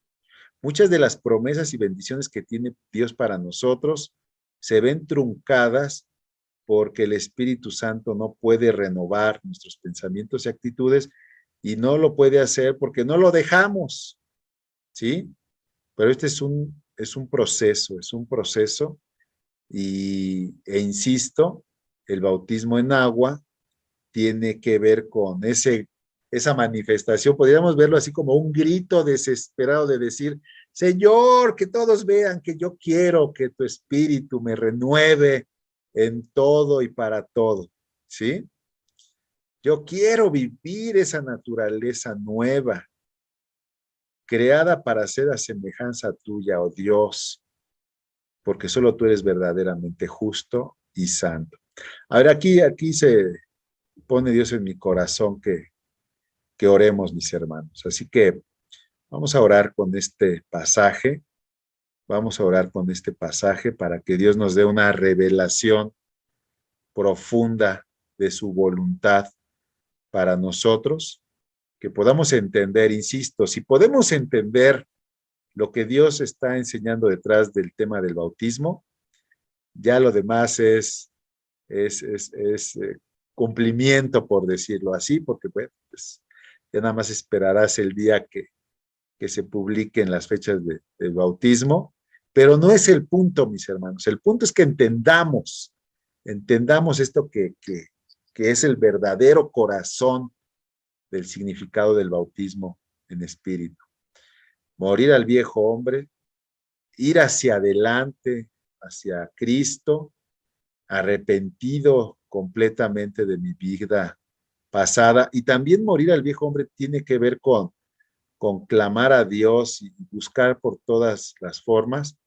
Muchas de las promesas y bendiciones que tiene Dios para nosotros se ven truncadas porque el Espíritu Santo no puede renovar nuestros pensamientos y actitudes, y no lo puede hacer porque no lo dejamos, ¿sí? Pero este es un proceso, e insisto, el bautismo en agua tiene que ver con esa manifestación, podríamos verlo así como un grito desesperado de decir, Señor, que todos vean que yo quiero que tu Espíritu me renueve en todo y para todo, ¿sí? Yo quiero vivir esa naturaleza nueva, creada para ser a semejanza tuya, oh Dios, porque solo tú eres verdaderamente justo y santo. A ver, aquí se pone Dios en mi corazón que oremos, mis hermanos. Así que vamos a orar con este pasaje. Vamos a orar con este pasaje para que Dios nos dé una revelación profunda de su voluntad para nosotros, que podamos entender, insisto, si podemos entender lo que Dios está enseñando detrás del tema del bautismo, ya lo demás es cumplimiento, por decirlo así, porque bueno, pues, ya nada más esperarás el día que se publiquen las fechas del bautismo, pero no es el punto, mis hermanos. El punto es que entendamos esto que es el verdadero corazón del significado del bautismo en espíritu. morir al viejo hombre, ir hacia adelante, hacia Cristo, arrepentido completamente de mi vida pasada. Y también morir al viejo hombre tiene que ver con clamar a Dios y buscar por todas las formas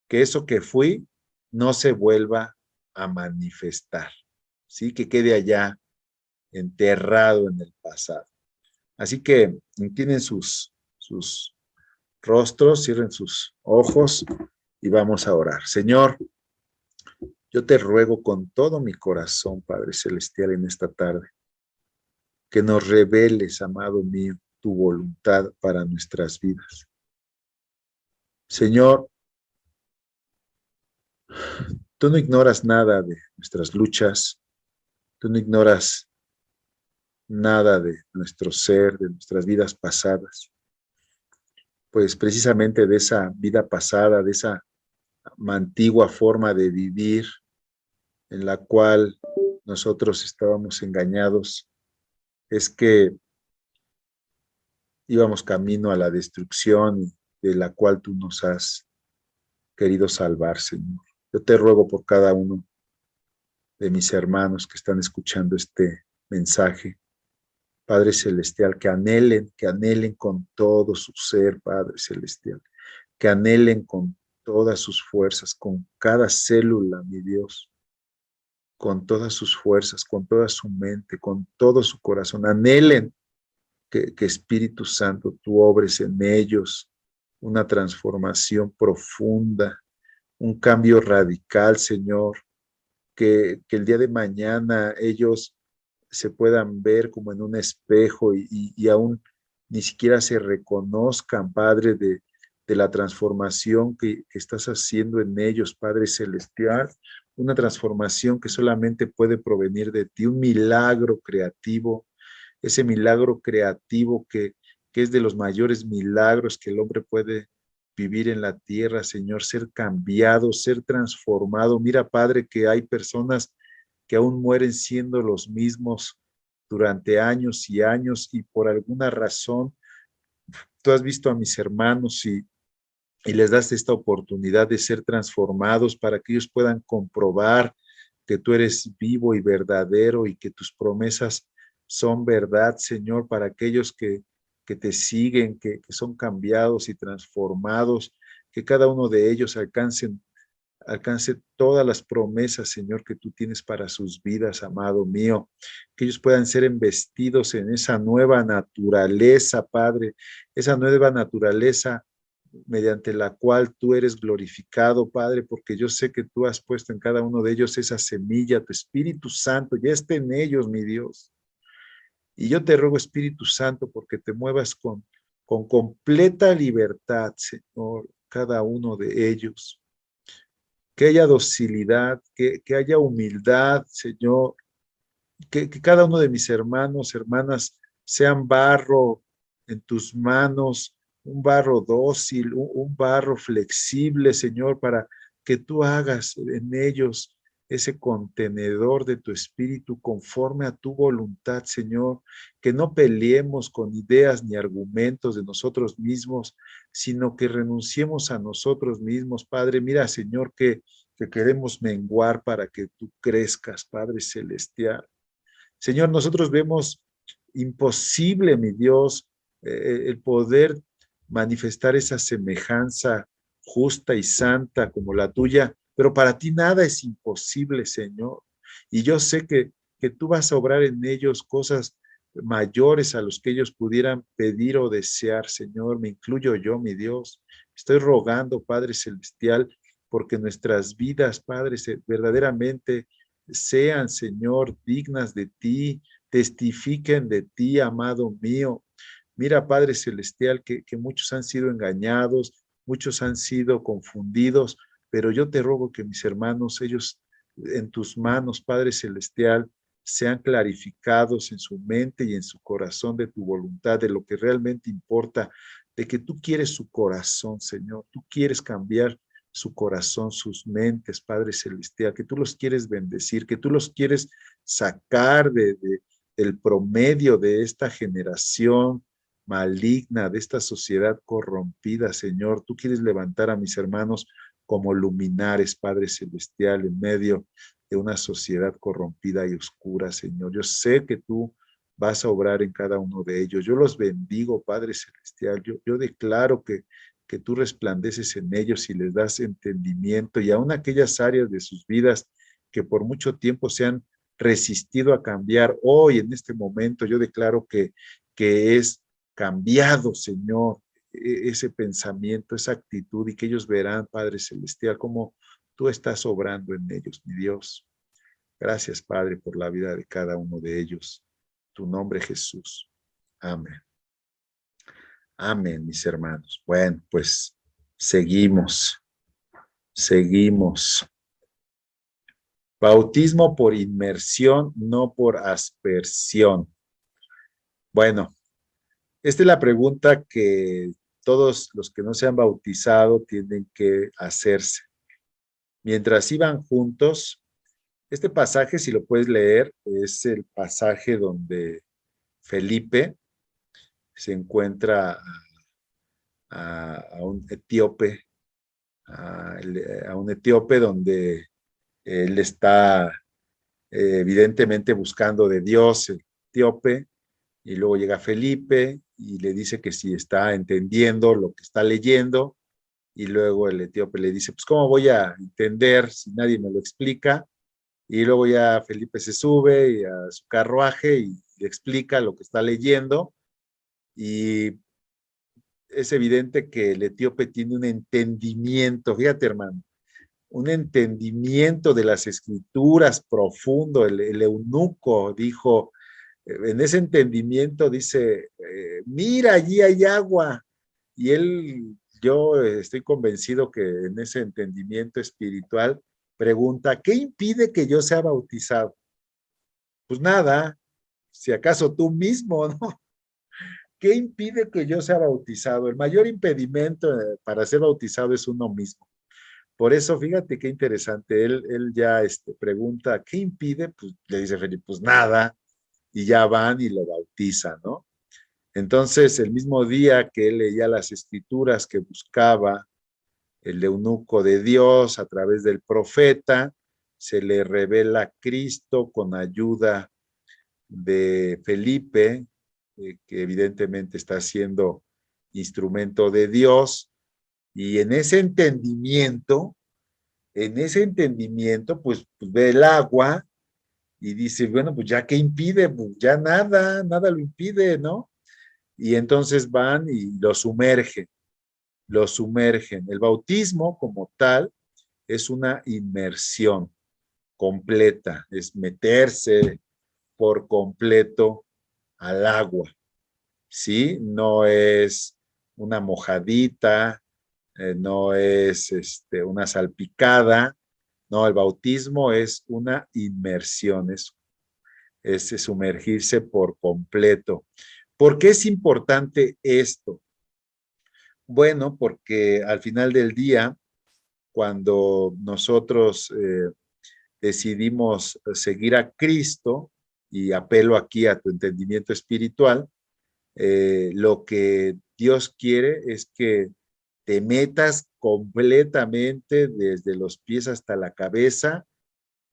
que eso que fui no se vuelva a manifestar, ¿sí? Que quede allá enterrado en el pasado. Así que inclinen sus rostros, cierren sus ojos y vamos a orar. Señor, yo te ruego con todo mi corazón, Padre Celestial, en esta tarde, que nos reveles, amado mío, tu voluntad para nuestras vidas. Señor, tú no ignoras nada de nuestras luchas, tú no ignoras nada de nuestro ser, de nuestras vidas pasadas. Pues precisamente de esa vida pasada, de esa antigua forma de vivir en la cual nosotros estábamos engañados, es que íbamos camino a la destrucción de la cual tú nos has querido salvar, Señor. Yo te ruego por cada uno de mis hermanos que están escuchando este mensaje, Padre Celestial, que anhelen con todo su ser, Padre Celestial, que anhelen con todas sus fuerzas, con cada célula, mi Dios, con todas sus fuerzas, con toda su mente, con todo su corazón, anhelen que Espíritu Santo, tú obres en ellos una transformación profunda, un cambio radical, Señor, que el día de mañana ellos se puedan ver como en un espejo y aún ni siquiera se reconozcan, Padre, de la transformación que estás haciendo en ellos, Padre Celestial, una transformación que solamente puede provenir de ti, un milagro creativo, ese milagro creativo que es de los mayores milagros que el hombre puede vivir en la tierra, Señor, ser cambiado, ser transformado. Mira, Padre, que hay personas que aún mueren siendo los mismos durante años y años y por alguna razón tú has visto a mis hermanos y les das esta oportunidad de ser transformados para que ellos puedan comprobar que tú eres vivo y verdadero y que tus promesas son verdad, Señor, para aquellos que te siguen, que son cambiados y transformados, que cada uno de ellos alcance todas las promesas, Señor, que tú tienes para sus vidas, amado mío, que ellos puedan ser embestidos en esa nueva naturaleza, Padre, esa nueva naturaleza mediante la cual tú eres glorificado, Padre, porque yo sé que tú has puesto en cada uno de ellos esa semilla, tu Espíritu Santo, ya está en ellos, mi Dios. Y yo te ruego, Espíritu Santo, porque te muevas con completa libertad, Señor, cada uno de ellos. Que haya docilidad, que haya humildad, Señor, que cada uno de mis hermanos, hermanas, sean barro en tus manos, un barro dócil, un barro flexible, Señor, para que tú hagas en ellos ese contenedor de tu espíritu conforme a tu voluntad, Señor, que no peleemos con ideas ni argumentos de nosotros mismos, sino que renunciemos a nosotros mismos, Padre. Mira, Señor, que queremos menguar para que tú crezcas, Padre Celestial. Señor, nosotros vemos imposible, mi Dios, el poder manifestar esa semejanza justa y santa como la tuya, pero para ti nada es imposible, Señor. Y yo sé que tú vas a obrar en ellos cosas mayores a los que ellos pudieran pedir o desear, Señor. Me incluyo yo, mi Dios. Estoy rogando, Padre Celestial, porque nuestras vidas, Padre, verdaderamente sean, Señor, dignas de ti, testifiquen de ti, amado mío. Mira, Padre Celestial, que muchos han sido engañados, muchos han sido confundidos, pero yo te ruego que mis hermanos, ellos en tus manos, Padre Celestial, sean clarificados en su mente y en su corazón de tu voluntad, de lo que realmente importa, de que tú quieres su corazón, Señor, tú quieres cambiar su corazón, sus mentes, Padre Celestial, que tú los quieres bendecir, que tú los quieres sacar del promedio de esta generación maligna, de esta sociedad corrompida, Señor. Tú quieres levantar a mis hermanos como luminares, Padre Celestial, en medio de una sociedad corrompida y oscura, Señor. Yo sé que tú vas a obrar en cada uno de ellos. Yo los bendigo, Padre Celestial. Yo declaro que tú resplandeces en ellos y les das entendimiento, y aún aquellas áreas de sus vidas que por mucho tiempo se han resistido a cambiar, hoy en este momento yo declaro que es cambiado, Señor, ese pensamiento, esa actitud, y que ellos verán, Padre Celestial, cómo tú estás obrando en ellos, mi Dios. Gracias, Padre, por la vida de cada uno de ellos. Tu nombre, Jesús. Amén. Amén, mis hermanos. Bueno, pues seguimos. Bautismo por inmersión, no por aspersión. Bueno, esta es la pregunta que todos los que no se han bautizado tienen que hacerse. Mientras iban juntos, este pasaje, si lo puedes leer, es el pasaje donde Felipe se encuentra a un etíope, a un etíope donde él está evidentemente buscando de Dios, el etíope, y luego llega Felipe y le dice que si está entendiendo lo que está leyendo, y luego el etíope le dice, pues ¿cómo voy a entender si nadie me lo explica? Y luego ya Felipe se sube a su carruaje y le explica lo que está leyendo, y es evidente que el etíope tiene un entendimiento, fíjate hermano, un entendimiento de las escrituras profundo. El eunuco dijo, en ese entendimiento dice, mira, allí hay agua. Y yo estoy convencido que en ese entendimiento espiritual pregunta, ¿qué impide que yo sea bautizado? Pues nada, si acaso tú mismo, ¿no? ¿Qué impide que yo sea bautizado? El mayor impedimento para ser bautizado es uno mismo. Por eso, fíjate qué interesante, él ya pregunta, ¿qué impide? Pues le dice Felipe, pues nada, y ya van y lo bautizan, ¿no? Entonces, el mismo día que él leía las escrituras que buscaba el eunuco de Dios a través del profeta, se le revela Cristo con ayuda de Felipe, que evidentemente está siendo instrumento de Dios, y en ese entendimiento, pues ve el agua y dice, bueno, pues ya qué impide, pues ya nada lo impide, ¿no? Y entonces van y lo sumergen. El bautismo como tal es una inmersión completa, es meterse por completo al agua, ¿sí? No es una mojadita, no es una salpicada, no, el bautismo es una inmersión, es sumergirse por completo. ¿Por qué es importante esto? Bueno, porque al final del día, cuando nosotros decidimos seguir a Cristo, y apelo aquí a tu entendimiento espiritual, lo que Dios quiere es que te metas completamente desde los pies hasta la cabeza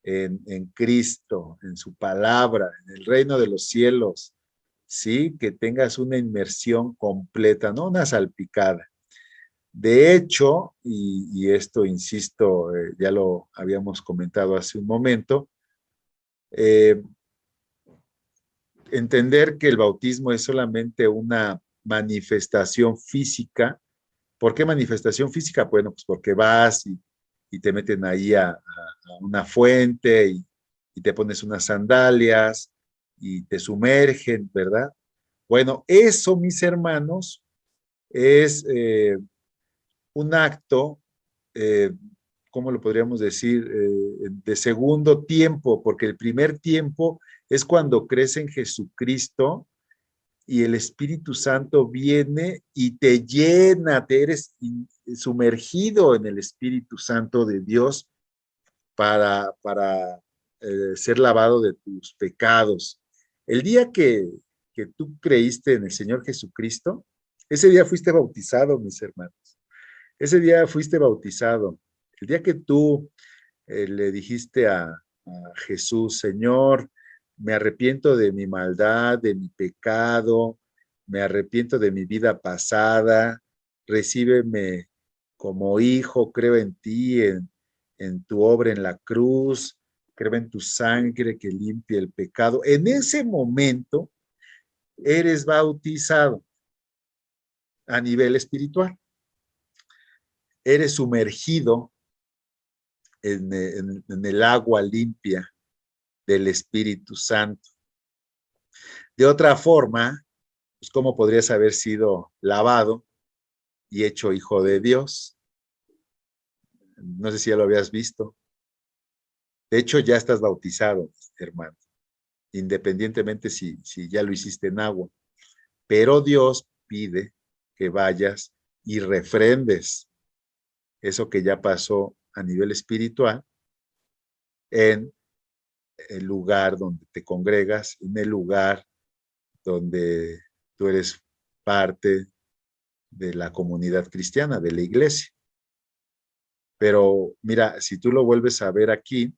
en Cristo, en su palabra, en el reino de los cielos, ¿sí? Que tengas una inmersión completa, no una salpicada. De hecho, y esto, insisto, ya lo habíamos comentado hace un momento, entender que el bautismo es solamente una manifestación física. ¿Por qué manifestación física? Bueno, pues porque vas y te meten ahí a una fuente y te pones unas sandalias y te sumergen, ¿verdad? Bueno, eso, mis hermanos, es un acto, eh, ¿cómo lo podríamos decir? De segundo tiempo, porque el primer tiempo es cuando crees en Jesucristo y el Espíritu Santo viene y te llena, te eres sumergido en el Espíritu Santo de Dios para ser lavado de tus pecados. El día que que tú creíste en el Señor Jesucristo, ese día fuiste bautizado, mis hermanos. Ese día fuiste bautizado. El día que tú le dijiste a Jesús, Señor, me arrepiento de mi maldad, de mi pecado, me arrepiento de mi vida pasada, recíbeme como hijo, creo en ti, en tu obra en la cruz, creo en tu sangre que limpia el pecado. En ese momento eres bautizado a nivel espiritual. Eres sumergido en el agua limpia del Espíritu Santo. De otra forma, pues, ¿cómo podrías haber sido lavado y hecho hijo de Dios? No sé si ya lo habías visto. De hecho, ya estás bautizado, hermano, independientemente si ya lo hiciste en agua. Pero Dios pide que vayas y refrendes eso que ya pasó a nivel espiritual en el lugar donde te congregas, en el lugar donde tú eres parte de la comunidad cristiana, de la iglesia. Pero mira, si tú lo vuelves a ver aquí,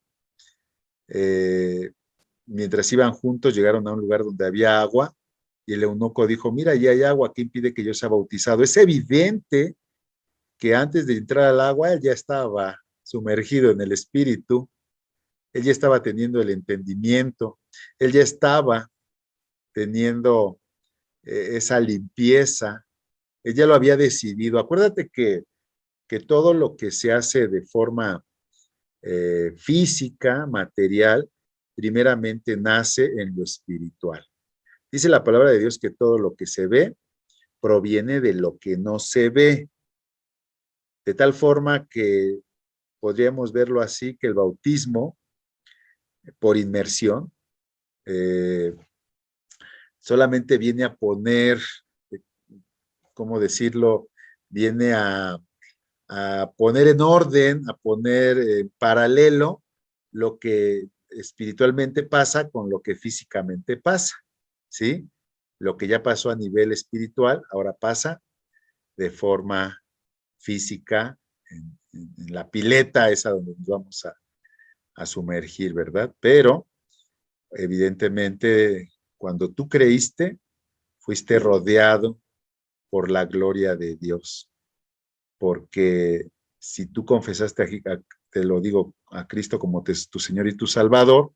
mientras iban juntos, llegaron a un lugar donde había agua y el eunuco dijo, mira, ya hay agua, ¿qué impide que yo sea bautizado? Es evidente que antes de entrar al agua, él ya estaba sumergido en el espíritu, él ya estaba teniendo el entendimiento, él ya estaba teniendo esa limpieza, él ya lo había decidido. Acuérdate que todo lo que se hace de forma física, material, primeramente nace en lo espiritual. Dice la palabra de Dios que todo lo que se ve proviene de lo que no se ve, de tal forma que podríamos verlo así, que el bautismo por inmersión solamente viene a poner, ¿cómo decirlo? Viene a poner en orden, a poner en paralelo lo que espiritualmente pasa con lo que físicamente pasa, ¿sí? Lo que ya pasó a nivel espiritual, ahora pasa de forma física en la pileta esa donde nos vamos a sumergir, ¿verdad? Pero evidentemente cuando tú creíste, fuiste rodeado por la gloria de Dios, porque si tú confesaste, te lo digo, a Cristo como tu Señor y tu Salvador,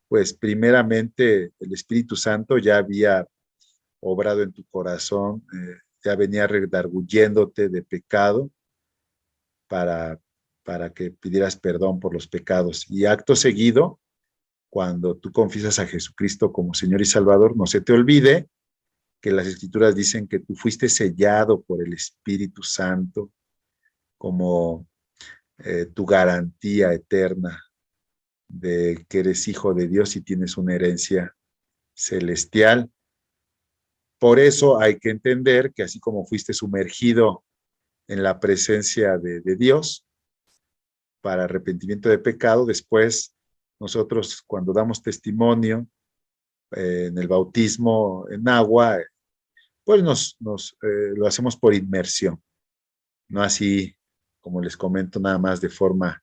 pues primeramente el Espíritu Santo ya había obrado en tu corazón, ya venía redarguyéndote de pecado para, para que pidieras perdón por los pecados. Y acto seguido, cuando tú confiesas a Jesucristo como Señor y Salvador, no se te olvide que las Escrituras dicen que tú fuiste sellado por el Espíritu Santo como tu garantía eterna de que eres hijo de Dios y tienes una herencia celestial. Por eso hay que entender que así como fuiste sumergido en la presencia de Dios para arrepentimiento de pecado, después nosotros cuando damos testimonio en el bautismo en agua, pues lo hacemos por inmersión, no así como les comento nada más de forma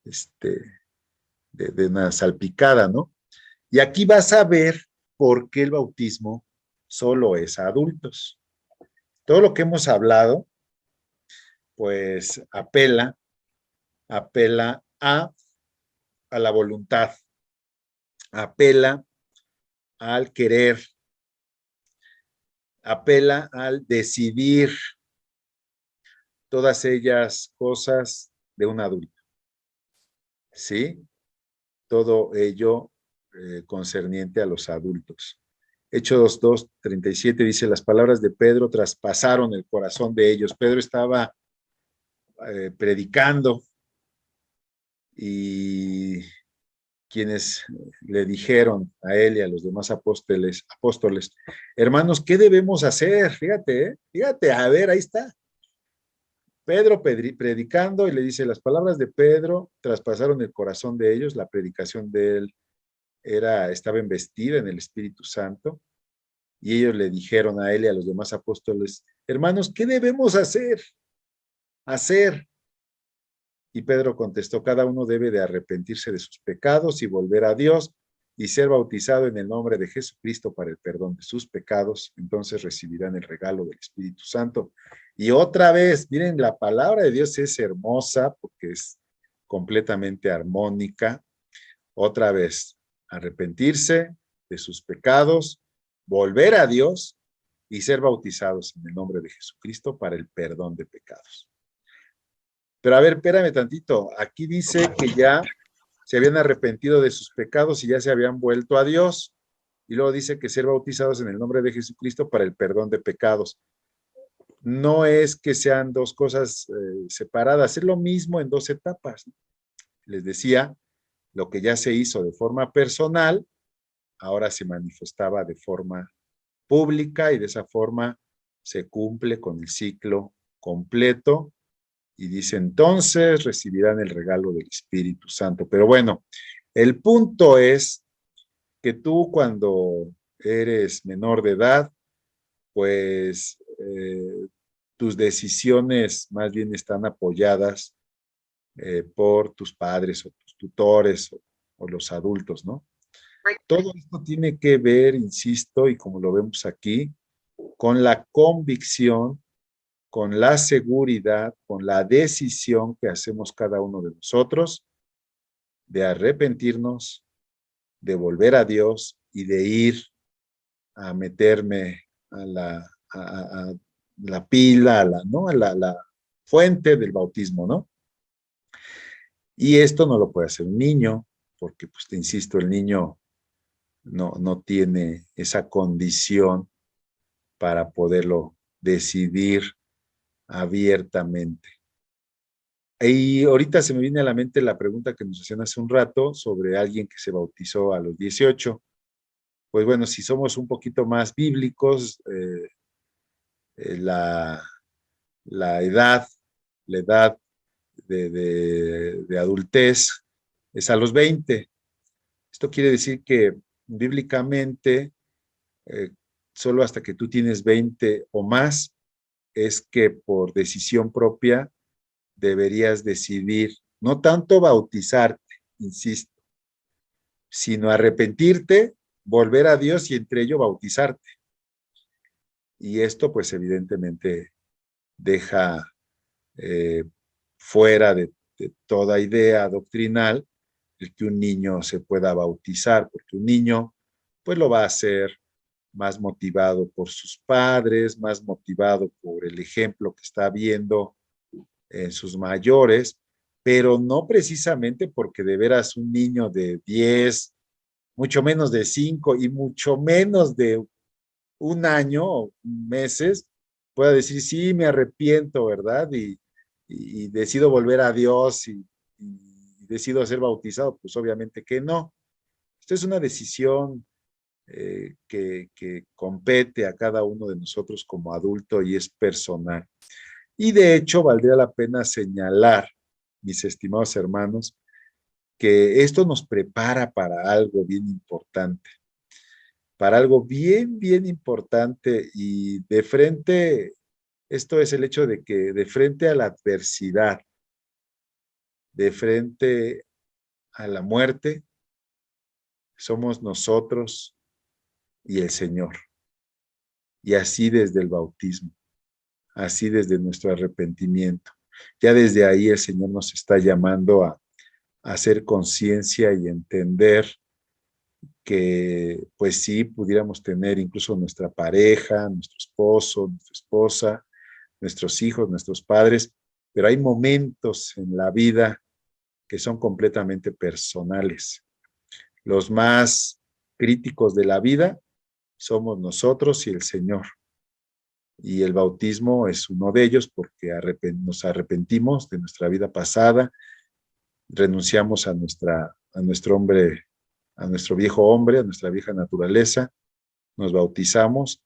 de una salpicada, ¿no? Y aquí vas a ver por qué el bautismo solo es a adultos. Todo lo que hemos hablado, pues apela a la voluntad, apela al querer, apela al decidir todas ellas cosas de un adulto, ¿sí? Todo ello concerniente a los adultos. Hechos 2:37 dice, las palabras de Pedro traspasaron el corazón de ellos. Pedro estaba predicando y quienes le dijeron a él y a los demás apóstoles, hermanos, ¿qué debemos hacer? Fíjate, a ver, ahí está. Pedro predicando y le dice, las palabras de Pedro traspasaron el corazón de ellos, la predicación de él estaba embestida en el Espíritu Santo. Y ellos le dijeron a él y a los demás apóstoles, hermanos, ¿qué debemos hacer? Y Pedro contestó, cada uno debe de arrepentirse de sus pecados y volver a Dios y ser bautizado en el nombre de Jesucristo para el perdón de sus pecados. Entonces recibirán el regalo del Espíritu Santo. Y otra vez, miren, la palabra de Dios es hermosa porque es completamente armónica. Otra vez, arrepentirse de sus pecados, volver a Dios y ser bautizados en el nombre de Jesucristo para el perdón de pecados. Pero a ver, espérame tantito. Aquí dice que ya se habían arrepentido de sus pecados y ya se habían vuelto a Dios. Y luego dice que ser bautizados en el nombre de Jesucristo para el perdón de pecados. No es que sean dos cosas separadas, es lo mismo en dos etapas. Les decía, lo que ya se hizo de forma personal, ahora se manifestaba de forma pública y de esa forma se cumple con el ciclo completo. Y dice, entonces recibirán el regalo del Espíritu Santo. Pero bueno, el punto es que tú cuando eres menor de edad, pues tus decisiones más bien están apoyadas por tus padres o tus tutores o los adultos, ¿no? Todo esto tiene que ver, insisto, y como lo vemos aquí, con la convicción, con la seguridad, con la decisión que hacemos cada uno de nosotros de arrepentirnos, de volver a Dios y de ir a meterme a la pila, ¿no? a la fuente del bautismo, ¿no? Y esto no lo puede hacer un niño, porque, pues te insisto, el niño no tiene esa condición para poderlo decidir abiertamente. Y ahorita se me viene a la mente la pregunta que nos hacían hace un rato sobre alguien que se bautizó a los 18. Pues bueno, si somos un poquito más bíblicos, la edad de adultez es a los 20. Esto quiere decir que bíblicamente, solo hasta que tú tienes 20 o más, es que por decisión propia deberías decidir, no tanto bautizarte, insisto, sino arrepentirte, volver a Dios y entre ello bautizarte. Y esto pues evidentemente deja fuera de toda idea doctrinal el que un niño se pueda bautizar, porque un niño pues lo va a hacer más motivado por sus padres, más motivado por el ejemplo que está viendo en sus mayores, pero no precisamente porque de veras un niño de 10, mucho menos de 5 y mucho menos de un año o meses pueda decir, sí, me arrepiento, ¿verdad? Y decido volver a Dios y decido ser bautizado, pues obviamente que no. Esto es una decisión que compete a cada uno de nosotros como adulto y es personal. Y de hecho, valdría la pena señalar, mis estimados hermanos, que esto nos prepara para algo bien importante, para algo bien, bien importante y de frente, esto es el hecho de que de frente a la adversidad, de frente a la muerte, somos nosotros y el Señor. Y así desde el bautismo, así desde nuestro arrepentimiento. Ya desde ahí el Señor nos está llamando a hacer conciencia y entender que pues sí, pudiéramos tener incluso nuestra pareja, nuestro esposo, nuestra esposa, nuestros hijos, nuestros padres, pero hay momentos en la vida que son completamente personales. Los más críticos de la vida somos nosotros y el Señor. Y el bautismo es uno de ellos porque nos arrepentimos de nuestra vida pasada, renunciamos a nuestro hombre, a nuestro viejo hombre, a nuestra vieja naturaleza, nos bautizamos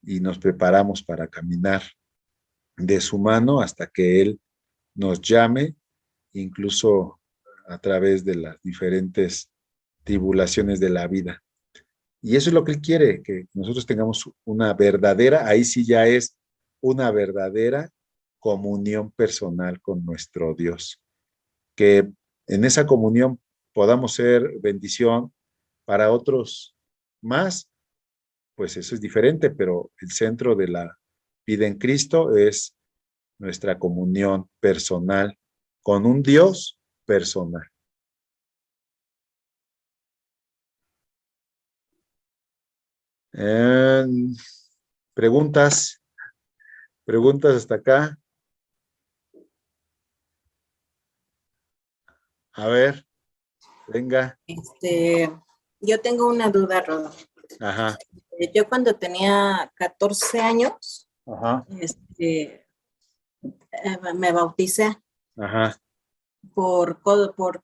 y nos preparamos para caminar de su mano hasta que Él nos llame, incluso a través de las diferentes tribulaciones de la vida. Y eso es lo que Él quiere, que nosotros tengamos una verdadera, ahí sí ya es una verdadera comunión personal con nuestro Dios. Que en esa comunión podamos ser bendición para otros más, pues eso es diferente, pero el centro de la vida en Cristo es nuestra comunión personal con un Dios personal. Eh, preguntas, preguntas hasta acá. A ver, venga. Yo tengo una duda, Rodo. Ajá, Yo cuando tenía 14 años, ajá, me bauticé ajá, por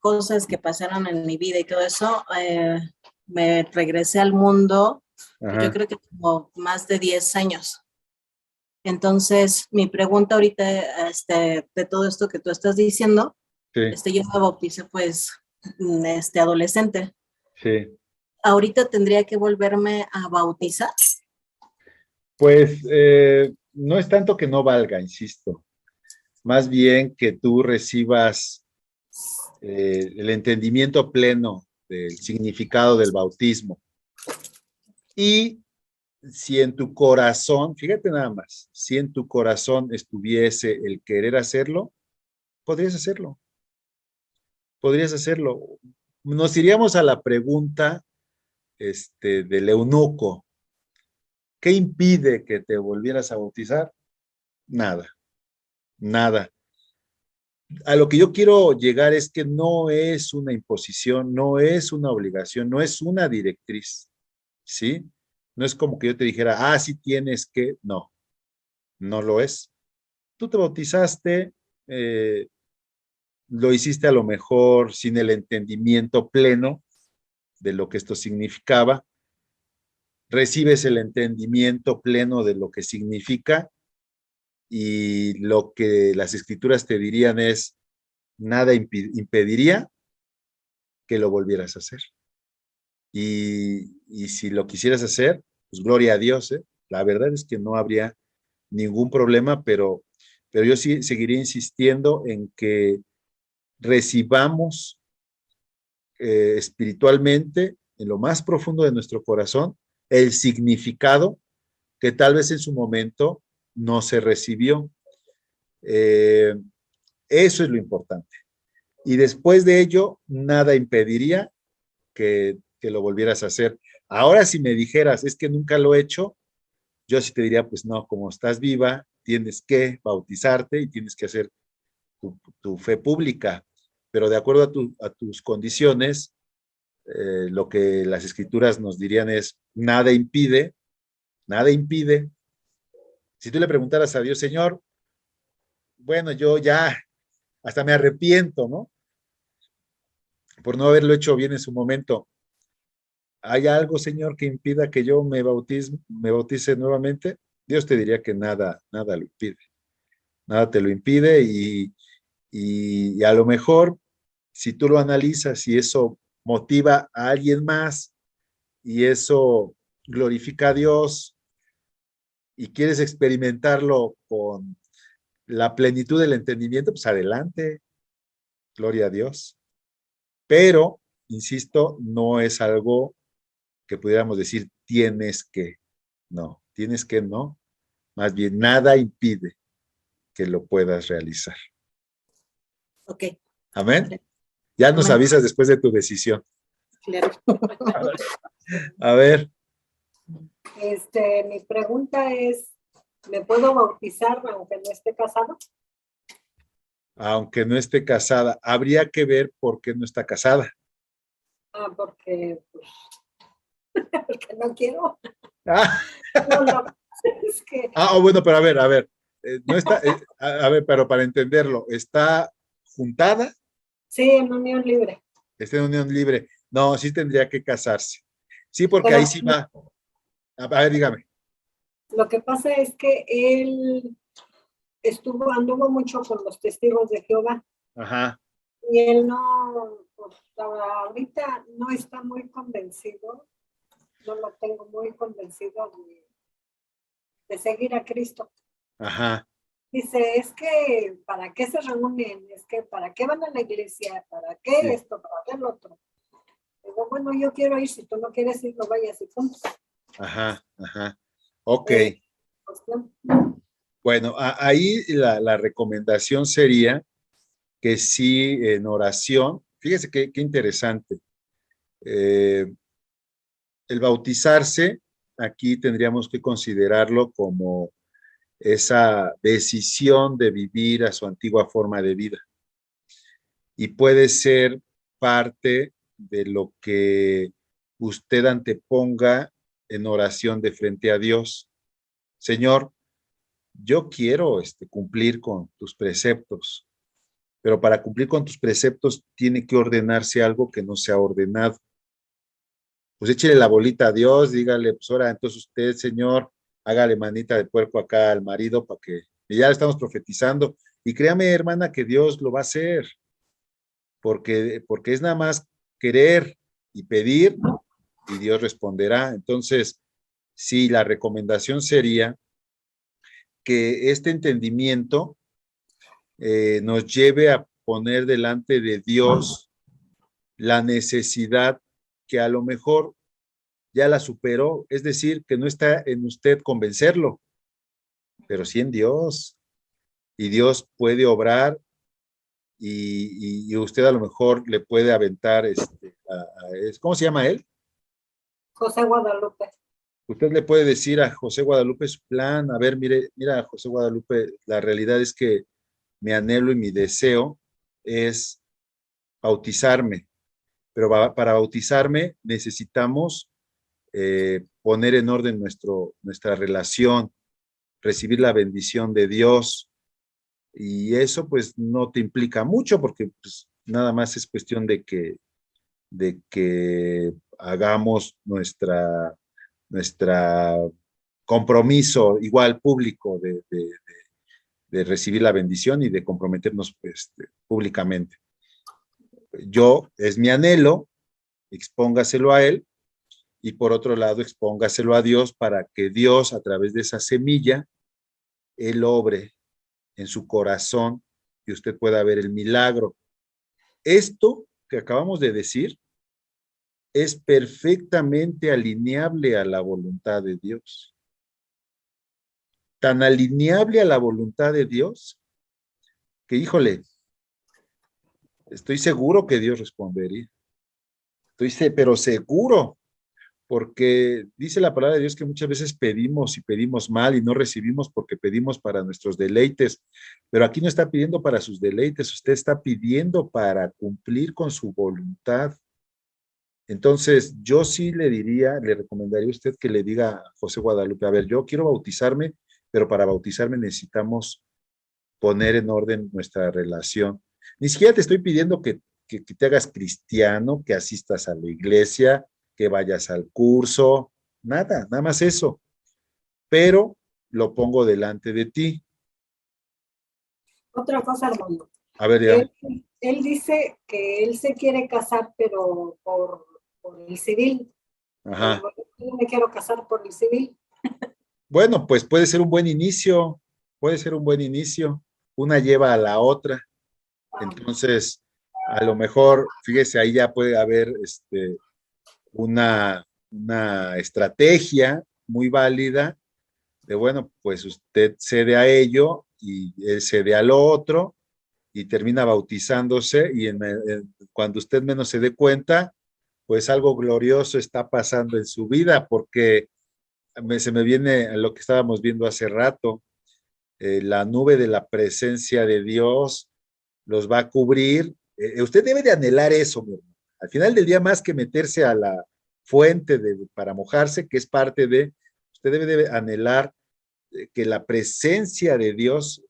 cosas que pasaron en mi vida y todo eso. Me regresé al mundo, yo ajá. creo que como más de 10 años. Entonces, mi pregunta ahorita, de todo esto que tú estás diciendo, Sí, yo me bauticé pues, adolescente. sí. Ahorita tendría que volverme a bautizar. Pues no es tanto que no valga, insisto, más bien que tú recibas el entendimiento pleno del significado del bautismo. Y si en tu corazón, fíjate nada más, si en tu corazón estuviese el querer hacerlo, podrías hacerlo, podrías hacerlo. Nos iríamos a la pregunta del eunuco. ¿Qué impide que te volvieras a bautizar? Nada, nada. A lo que yo quiero llegar es que no es una imposición, no es una obligación, no es una directriz, ¿sí? No es como que yo te dijera, sí tienes que, no, no lo es. Tú te bautizaste, eh, lo hiciste a lo mejor sin el entendimiento pleno de lo que esto significaba, recibes el entendimiento pleno de lo que significa y lo que las escrituras te dirían es, nada impediría que lo volvieras a hacer. Y si lo quisieras hacer, pues gloria a Dios, ¿eh? La verdad es que no habría ningún problema, pero yo sí seguiría insistiendo en que recibamos espiritualmente, en lo más profundo de nuestro corazón, el significado que tal vez en su momento no se recibió. Eh, Eso es lo importante. Y después de ello, nada impediría que lo volvieras a hacer. Ahora, si me dijeras, es que nunca lo he hecho, yo sí te diría, pues no, como estás viva, tienes que bautizarte y tienes que hacer tu fe pública. Pero de acuerdo a tus condiciones, lo que las escrituras nos dirían es, nada impide. Si tú le preguntaras a Dios, Señor, bueno, yo ya hasta me arrepiento, ¿no? Por no haberlo hecho bien en su momento. ¿Hay algo, Señor, que impida que yo me bautice nuevamente? Dios te diría que nada, nada lo impide. Nada te lo impide y a lo mejor, si tú lo analizas y eso motiva a alguien más y eso glorifica a Dios y quieres experimentarlo con la plenitud del entendimiento, pues adelante, gloria a Dios. Pero, insisto, no es algo que pudiéramos decir tienes que no, más bien nada impide que lo puedas realizar. Ok. Amén. Ya nos Amén. avisas después de tu decisión. Claro. A ver. Mi pregunta es, ¿me puedo bautizar aunque no esté casado? Aunque no esté casada, habría que ver por qué no está casada. Porque, pues, porque no quiero. Ah, No, es que bueno, pero a ver, no está, a ver, pero para entenderlo, ¿está juntada? sí, en unión libre. ¿Está en unión libre? No, sí tendría que casarse. Sí, porque Pero ahí sí va. A ver, dígame. lo que pasa es que él anduvo mucho con los testigos de Jehová Ajá. y él no, pues, ahorita no está muy convencido no lo tengo muy convencido de seguir a Cristo. Ajá, Dice, es que, ¿para qué se reúnen? Es que, ¿para qué van a la iglesia? ¿Para qué sí, esto? ¿Para qué lo otro? Digo, bueno, yo quiero ir, si tú no quieres ir, no vayas y punto. ajá, ajá. Ok, Pues, no. bueno, ahí la recomendación sería que sí en oración, fíjese qué interesante, eh, el bautizarse, aquí tendríamos que considerarlo como esa decisión de vivir a su antigua forma de vida. Y puede ser parte de lo que usted anteponga en oración de frente a Dios. Señor, yo quiero cumplir con tus preceptos, pero para cumplir con tus preceptos tiene que ordenarse algo que no se ha ordenado. Pues échele la bolita a Dios, dígale, pues ahora entonces usted, Señor, hágale manita de puerco acá al marido para que, y ya le estamos profetizando. Y créame, hermana, que Dios lo va a hacer, porque es nada más querer y pedir y Dios responderá. Entonces, sí, la recomendación sería que este entendimiento nos lleve a poner delante de Dios la necesidad que a lo mejor ya la superó, es decir, que no está en usted convencerlo, pero sí en Dios. Y Dios puede obrar y usted a lo mejor le puede aventar, ¿cómo se llama él? José Guadalupe. Usted le puede decir a José Guadalupe su plan, a ver, mira, José Guadalupe, la realidad es que mi anhelo y mi deseo es bautizarme, pero para bautizarme necesitamos poner en orden nuestra relación, recibir la bendición de Dios, y eso pues no te implica mucho porque pues, nada más es cuestión de que hagamos nuestra compromiso igual público de recibir la bendición y de comprometernos públicamente. Es mi anhelo, expóngaselo a él, y por otro lado, expóngaselo a Dios para que Dios, a través de esa semilla, él obre en su corazón y usted pueda ver el milagro. Esto que acabamos de decir es perfectamente alineable a la voluntad de Dios. Tan alineable a la voluntad de Dios que, híjole, estoy seguro que Dios respondería. Pero seguro, porque dice la palabra de Dios que muchas veces pedimos y pedimos mal y no recibimos porque pedimos para nuestros deleites, pero aquí no está pidiendo para sus deleites, usted está pidiendo para cumplir con su voluntad. Entonces, yo sí le recomendaría a usted que le diga a José Guadalupe, a ver, yo quiero bautizarme, pero para bautizarme necesitamos poner en orden nuestra relación. Ni siquiera te estoy pidiendo que te hagas cristiano, que asistas a la iglesia, que vayas al curso, nada más eso. Pero lo pongo delante de ti. Otra cosa, Armando. A ver, Él, dígame. él dice que él se quiere casar, pero por el civil. Ajá. Yo me quiero casar por el civil. Bueno, pues puede ser un buen inicio, puede ser un buen inicio. Una lleva a la otra. Entonces, a lo mejor, fíjese, ahí ya puede haber una estrategia muy válida de, bueno, pues usted cede a ello y él cede a lo otro y termina bautizándose y cuando usted menos se dé cuenta, pues algo glorioso está pasando en su vida porque se me viene lo que estábamos viendo hace rato, la nube de la presencia de Dios los va a cubrir. Usted debe de anhelar eso, mi hermano. Al final del día, más que meterse a la fuente para mojarse, que es parte usted debe de anhelar que la presencia de Dios,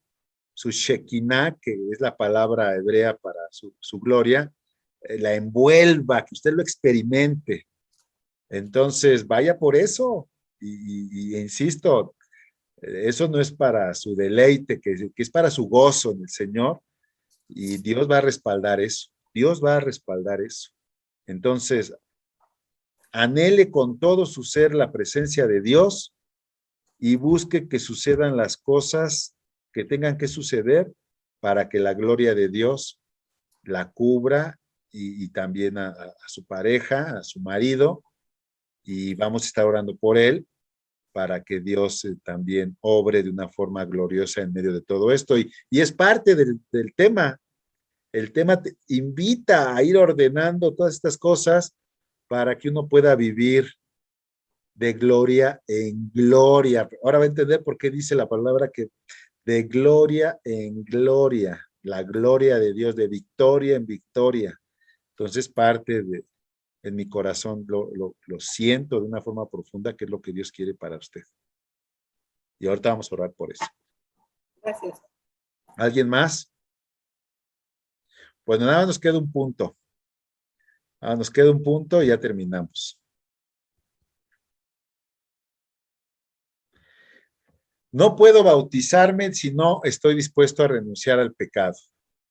su Shekinah, que es la palabra hebrea para su gloria, la envuelva, que usted lo experimente. Entonces, vaya por eso. Y insisto, eso no es para su deleite, que es para su gozo en el Señor. Y Dios va a respaldar eso. Dios va a respaldar eso. Entonces, anhele con todo su ser la presencia de Dios y busque que sucedan las cosas que tengan que suceder para que la gloria de Dios la cubra y también a su pareja, a su marido, y vamos a estar orando por él para que Dios también obre de una forma gloriosa en medio de todo esto. Y es parte del tema. El tema te invita a ir ordenando todas estas cosas para que uno pueda vivir de gloria en gloria. Ahora va a entender por qué dice la palabra que de gloria en gloria, la gloria de Dios, de victoria en victoria. Entonces parte en mi corazón, lo siento de una forma profunda, que es lo que Dios quiere para usted. Y ahorita vamos a orar por eso. Gracias. ¿Alguien más? Bueno, nada más nos queda un punto. Nos queda un punto y ya terminamos. No puedo bautizarme si no estoy dispuesto a renunciar al pecado.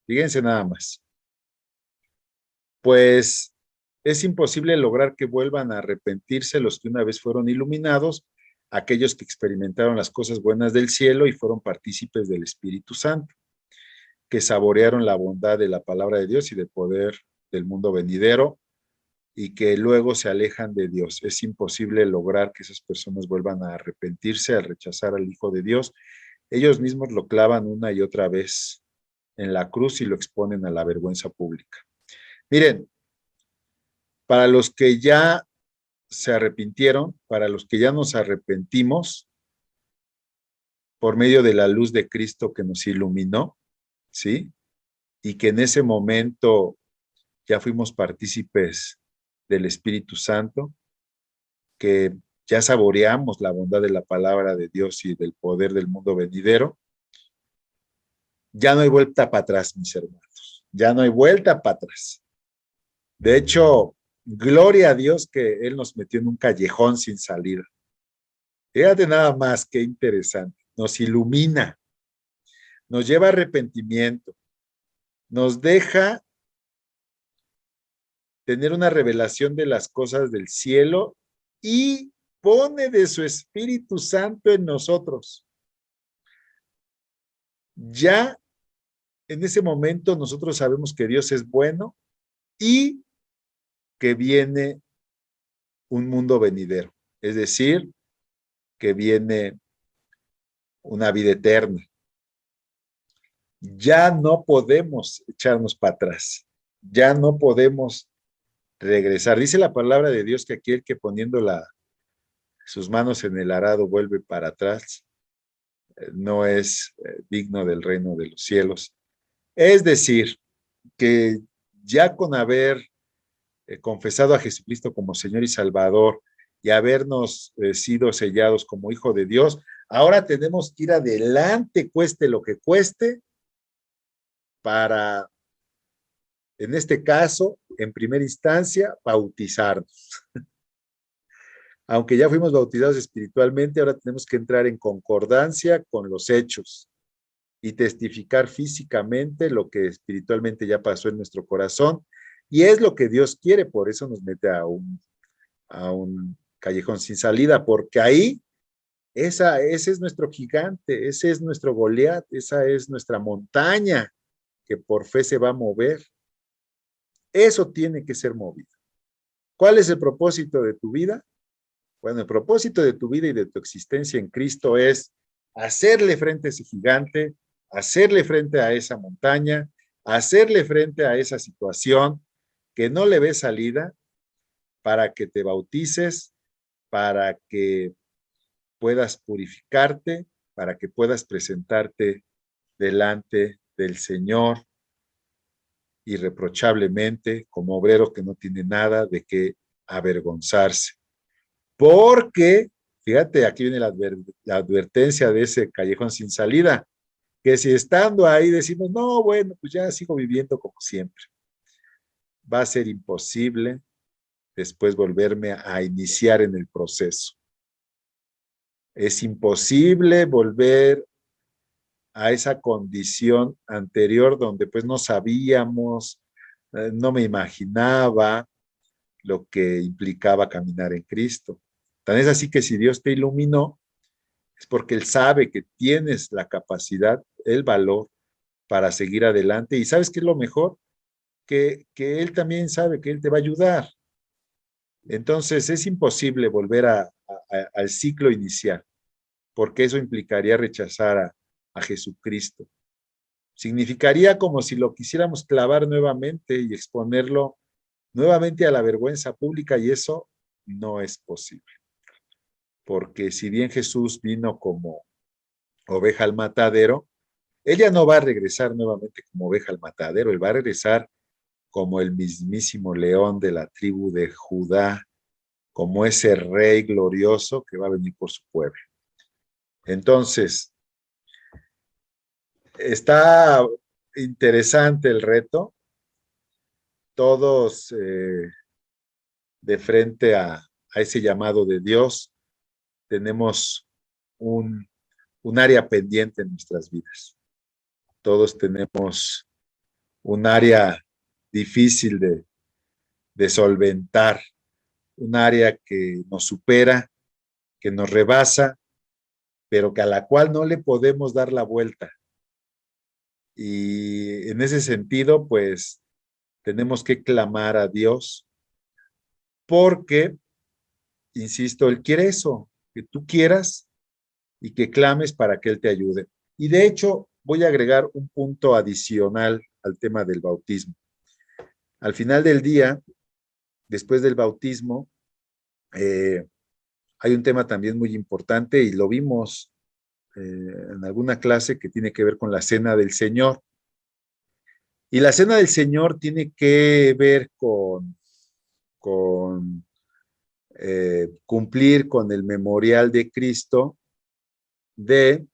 Fíjense nada más. Pues es imposible lograr que vuelvan a arrepentirse los que una vez fueron iluminados, aquellos que experimentaron las cosas buenas del cielo y fueron partícipes del Espíritu Santo, que saborearon la bondad de la palabra de Dios y del poder del mundo venidero, y que luego se alejan de Dios. Es imposible lograr que esas personas vuelvan a arrepentirse al rechazar al Hijo de Dios. Ellos mismos lo clavan una y otra vez en la cruz y lo exponen a la vergüenza pública. Miren, para los que ya se arrepintieron, para los que ya nos arrepentimos por medio de la luz de Cristo que nos iluminó, ¿sí? Y que en ese momento ya fuimos partícipes del Espíritu Santo, que ya saboreamos la bondad de la palabra de Dios y del poder del mundo venidero, ya no hay vuelta para atrás, mis hermanos, ya no hay vuelta para atrás. De hecho, gloria a Dios que Él nos metió en un callejón sin salida. Fíjate nada más, qué interesante, nos ilumina, nos lleva a arrepentimiento, nos deja tener una revelación de las cosas del cielo y pone de su Espíritu Santo en nosotros. Ya en ese momento nosotros sabemos que Dios es bueno y que viene un mundo venidero, es decir, que viene una vida eterna. Ya no podemos echarnos para atrás, ya no podemos regresar. Dice la palabra de Dios que aquel que poniendo sus manos en el arado vuelve para atrás, no es digno del reino de los cielos. Es decir, que ya con haber confesado a Jesucristo como Señor y Salvador y habernos sido sellados como hijo de Dios, ahora tenemos que ir adelante, cueste lo que cueste, para, en este caso, en primera instancia, bautizarnos. Aunque ya fuimos bautizados espiritualmente, ahora tenemos que entrar en concordancia con los hechos y testificar físicamente lo que espiritualmente ya pasó en nuestro corazón, y es lo que Dios quiere. Por eso nos mete a un callejón sin salida, porque ahí ese es nuestro gigante, ese es nuestro Goliat, esa es nuestra montaña que por fe se va a mover. Eso tiene que ser movido. ¿Cuál es el propósito de tu vida? Bueno, el propósito de tu vida y de tu existencia en Cristo es hacerle frente a ese gigante, hacerle frente a esa montaña, hacerle frente a esa situación que no le ves salida, para que te bautices, para que puedas purificarte, para que puedas presentarte delante del Señor irreprochablemente como obrero que no tiene nada de qué avergonzarse. Porque, fíjate, aquí viene la advertencia de ese callejón sin salida, que si estando ahí decimos, no, bueno, pues ya sigo viviendo como siempre, va a ser imposible después volverme a iniciar en el proceso. Es imposible volver a esa condición anterior donde pues no sabíamos, no me imaginaba, lo que implicaba caminar en Cristo. Tan es así que si Dios te iluminó, es porque Él sabe que tienes la capacidad, el valor para seguir adelante. Y ¿sabes qué es lo mejor? Que Él también sabe que Él te va a ayudar. Entonces es imposible volver al ciclo inicial, porque eso implicaría rechazar a Jesucristo. Significaría como si lo quisiéramos clavar nuevamente y exponerlo nuevamente a la vergüenza pública, y eso no es posible. Porque si bien Jesús vino como oveja al matadero, Él ya no va a regresar nuevamente como oveja al matadero, Él va a regresar como el mismísimo león de la tribu de Judá, como ese rey glorioso que va a venir por su pueblo. Entonces, está interesante el reto. Todos de frente a ese llamado de Dios, tenemos un área pendiente en nuestras vidas. Todos tenemos un área difícil de solventar, un área que nos supera, que nos rebasa, pero que a la cual no le podemos dar la vuelta. Y en ese sentido, pues, tenemos que clamar a Dios, porque, insisto, Él quiere eso, que tú quieras y que clames para que Él te ayude. Y de hecho, voy a agregar un punto adicional al tema del bautismo. Al final del día, después del bautismo, hay un tema también muy importante y lo vimos en alguna clase que tiene que ver con la Cena del Señor. Y la Cena del Señor tiene que ver con cumplir con el memorial de Cristo de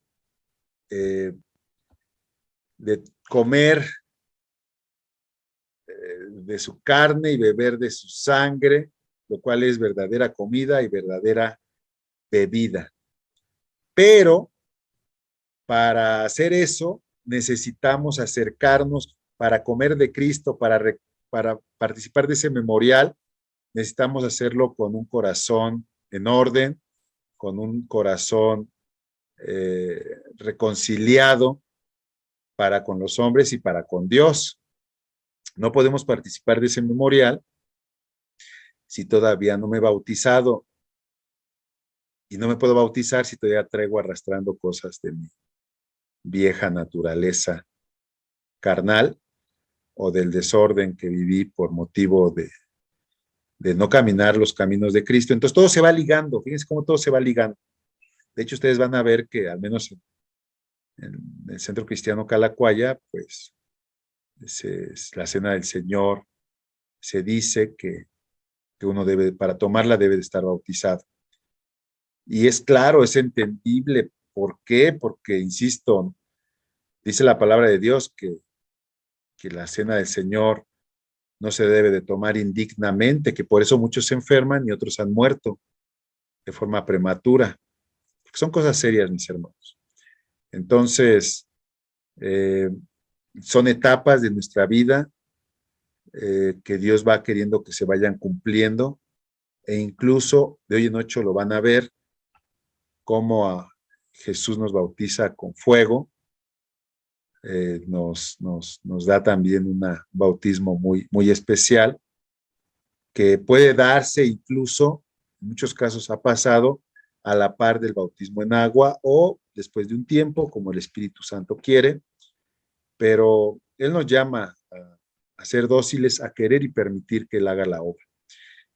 comer de su carne y beber de su sangre, lo cual es verdadera comida y verdadera bebida. Pero para hacer eso necesitamos acercarnos, para comer de Cristo, para participar de ese memorial, necesitamos hacerlo con un corazón en orden, con un corazón reconciliado para con los hombres y para con Dios. No podemos participar de ese memorial si todavía no me he bautizado, y no me puedo bautizar si todavía traigo arrastrando cosas de mi vieja naturaleza carnal o del desorden que viví por motivo de no caminar los caminos de Cristo. Entonces todo se va ligando, fíjense cómo todo se va ligando. De hecho, ustedes van a ver que al menos en el Centro Cristiano Calacuaya, pues es la Cena del Señor, se dice que uno debe, para tomarla debe de estar bautizado. Y es claro, es entendible. ¿Por qué? Porque, insisto, dice la palabra de Dios que la Cena del Señor no se debe de tomar indignamente, que por eso muchos se enferman y otros han muerto de forma prematura. Porque son cosas serias, mis hermanos. Entonces, son etapas de nuestra vida que Dios va queriendo que se vayan cumpliendo, e incluso de hoy en ocho lo van a ver, cómo Jesús nos bautiza con fuego, nos da también un bautismo muy, muy especial, que puede darse incluso, en muchos casos ha pasado, a la par del bautismo en agua o después de un tiempo, como el Espíritu Santo quiere, pero Él nos llama a ser dóciles, a querer y permitir que Él haga la obra.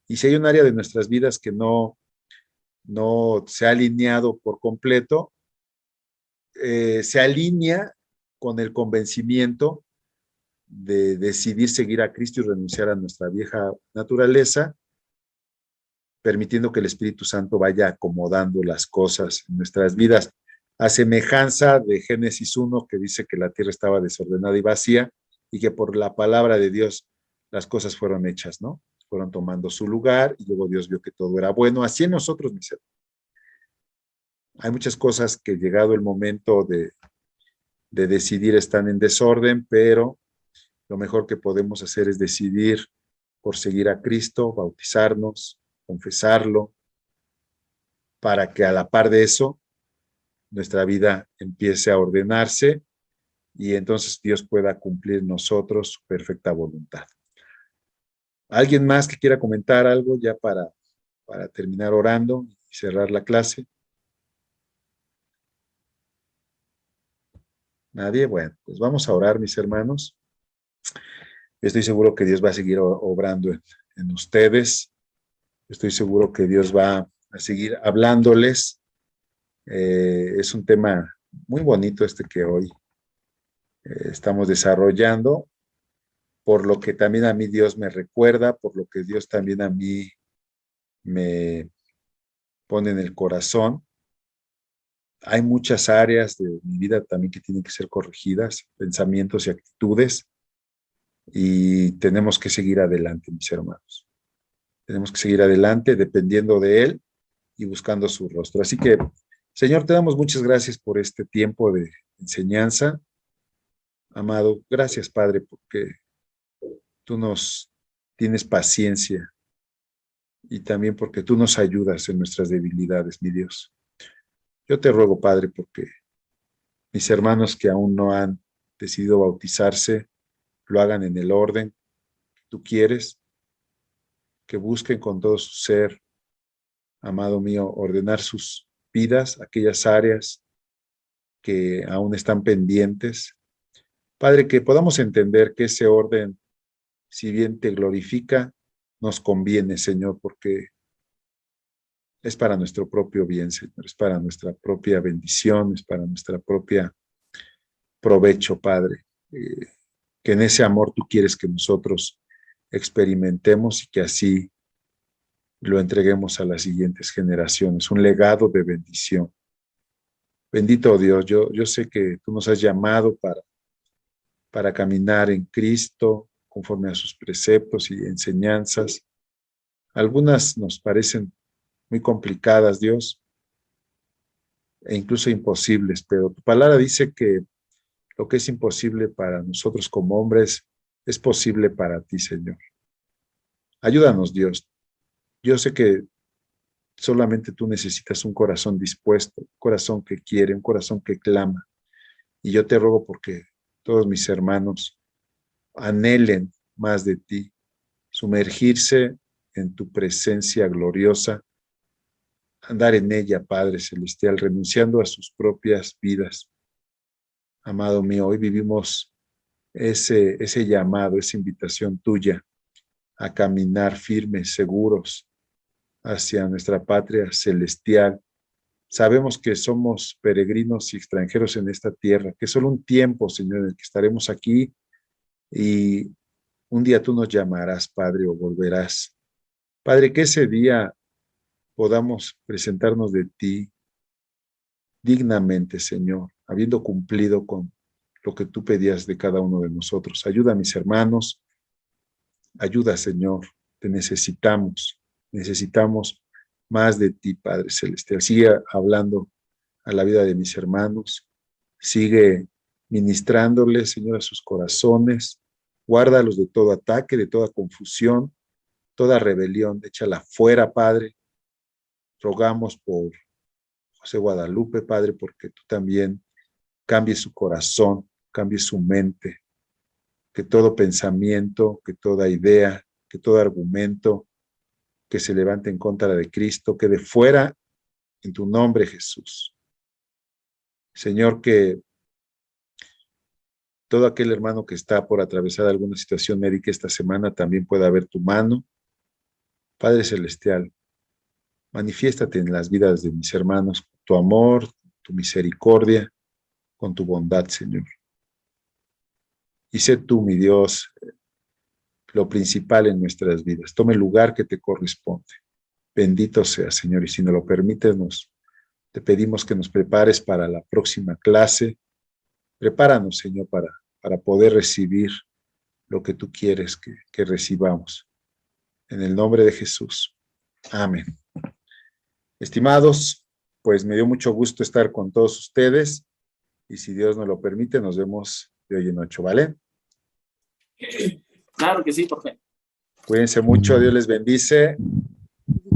Y si hay un área de nuestras vidas que no se ha alineado por completo, se alinea con el convencimiento de decidir seguir a Cristo y renunciar a nuestra vieja naturaleza, permitiendo que el Espíritu Santo vaya acomodando las cosas en nuestras vidas, a semejanza de Génesis 1, que dice que la tierra estaba desordenada y vacía, y que por la palabra de Dios las cosas fueron hechas, ¿no? Fueron tomando su lugar, y luego Dios vio que todo era bueno. Así en nosotros, mis hermanos. Hay muchas cosas que, llegado el momento de decidir, están en desorden, pero lo mejor que podemos hacer es decidir por seguir a Cristo, bautizarnos, confesarlo, para que a la par de eso nuestra vida empiece a ordenarse y entonces Dios pueda cumplir en nosotros su perfecta voluntad. ¿Alguien más que quiera comentar algo ya para terminar orando y cerrar la clase? ¿Nadie? Bueno, pues vamos a orar, mis hermanos. Estoy seguro que Dios va a seguir obrando en ustedes. Estoy seguro que Dios va a seguir hablándoles. Es un tema muy bonito este que hoy estamos desarrollando, por lo que también a mí Dios me recuerda, por lo que Dios también a mí me pone en el corazón. Hay muchas áreas de mi vida también que tienen que ser corregidas, pensamientos y actitudes, y tenemos que seguir adelante, mis hermanos. Tenemos que seguir adelante dependiendo de Él y buscando su rostro. Así que, Señor, te damos muchas gracias por este tiempo de enseñanza. Amado, gracias, Padre, porque tú nos tienes paciencia y también porque tú nos ayudas en nuestras debilidades, mi Dios. Yo te ruego, Padre, porque mis hermanos que aún no han decidido bautizarse, lo hagan en el orden que tú quieres, que busquen con todo su ser, amado mío, ordenar sus vidas, aquellas áreas que aún están pendientes. Padre, que podamos entender que ese orden, si bien te glorifica, nos conviene, Señor, porque es para nuestro propio bien, Señor, es para nuestra propia bendición, es para nuestra propia provecho, Padre. Que en ese amor tú quieres que nosotros experimentemos y que así lo entreguemos a las siguientes generaciones, un legado de bendición. Bendito Dios, yo sé que tú nos has llamado para caminar en Cristo conforme a sus preceptos y enseñanzas. Algunas nos parecen muy complicadas, Dios, e incluso imposibles, pero tu palabra dice que lo que es imposible para nosotros como hombres es posible para ti, Señor. Ayúdanos, Dios. Yo sé que solamente tú necesitas un corazón dispuesto, un corazón que quiere, un corazón que clama. Y yo te ruego porque todos mis hermanos anhelen más de ti, sumergirse en tu presencia gloriosa, andar en ella, Padre Celestial, renunciando a sus propias vidas. Amado mío, hoy vivimos ese llamado, esa invitación tuya a caminar firmes, seguros hacia nuestra patria celestial. Sabemos que somos peregrinos y extranjeros en esta tierra, que es solo un tiempo, Señor, en el que estaremos aquí y un día tú nos llamarás, Padre, o volverás. Padre, que ese día podamos presentarnos de ti dignamente, Señor, habiendo cumplido con lo que tú pedías de cada uno de nosotros. Ayuda a mis hermanos, ayuda, Señor, te necesitamos más de ti, Padre Celestial. Sigue hablando a la vida de mis hermanos, sigue ministrándoles, Señor, a sus corazones, guárdalos de todo ataque, de toda confusión, toda rebelión, échala fuera, Padre. Rogamos por José Guadalupe, Padre, porque tú también cambies su corazón, cambies su mente, que todo pensamiento, que toda idea, que todo argumento que se levante en contra de Cristo quede fuera en tu nombre, Jesús. Señor, que todo aquel hermano que está por atravesar alguna situación médica esta semana también pueda ver tu mano. Padre Celestial, manifiéstate en las vidas de mis hermanos, tu amor, tu misericordia, con tu bondad, Señor. Y sé tú, mi Dios, lo principal en nuestras vidas. Tome el lugar que te corresponde. Bendito sea, Señor, y si nos lo permites, te pedimos que nos prepares para la próxima clase. Prepáranos, Señor, para poder recibir lo que tú quieres que recibamos. En el nombre de Jesús. Amén. Estimados, pues me dio mucho gusto estar con todos ustedes y si Dios nos lo permite, nos vemos de hoy en 8, ¿vale? Claro que sí, profe. Cuídense mucho, Dios les bendice.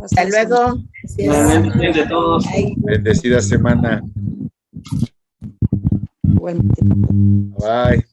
Hasta luego. Bendiciones de todos. Bendecida semana. Buen Bye.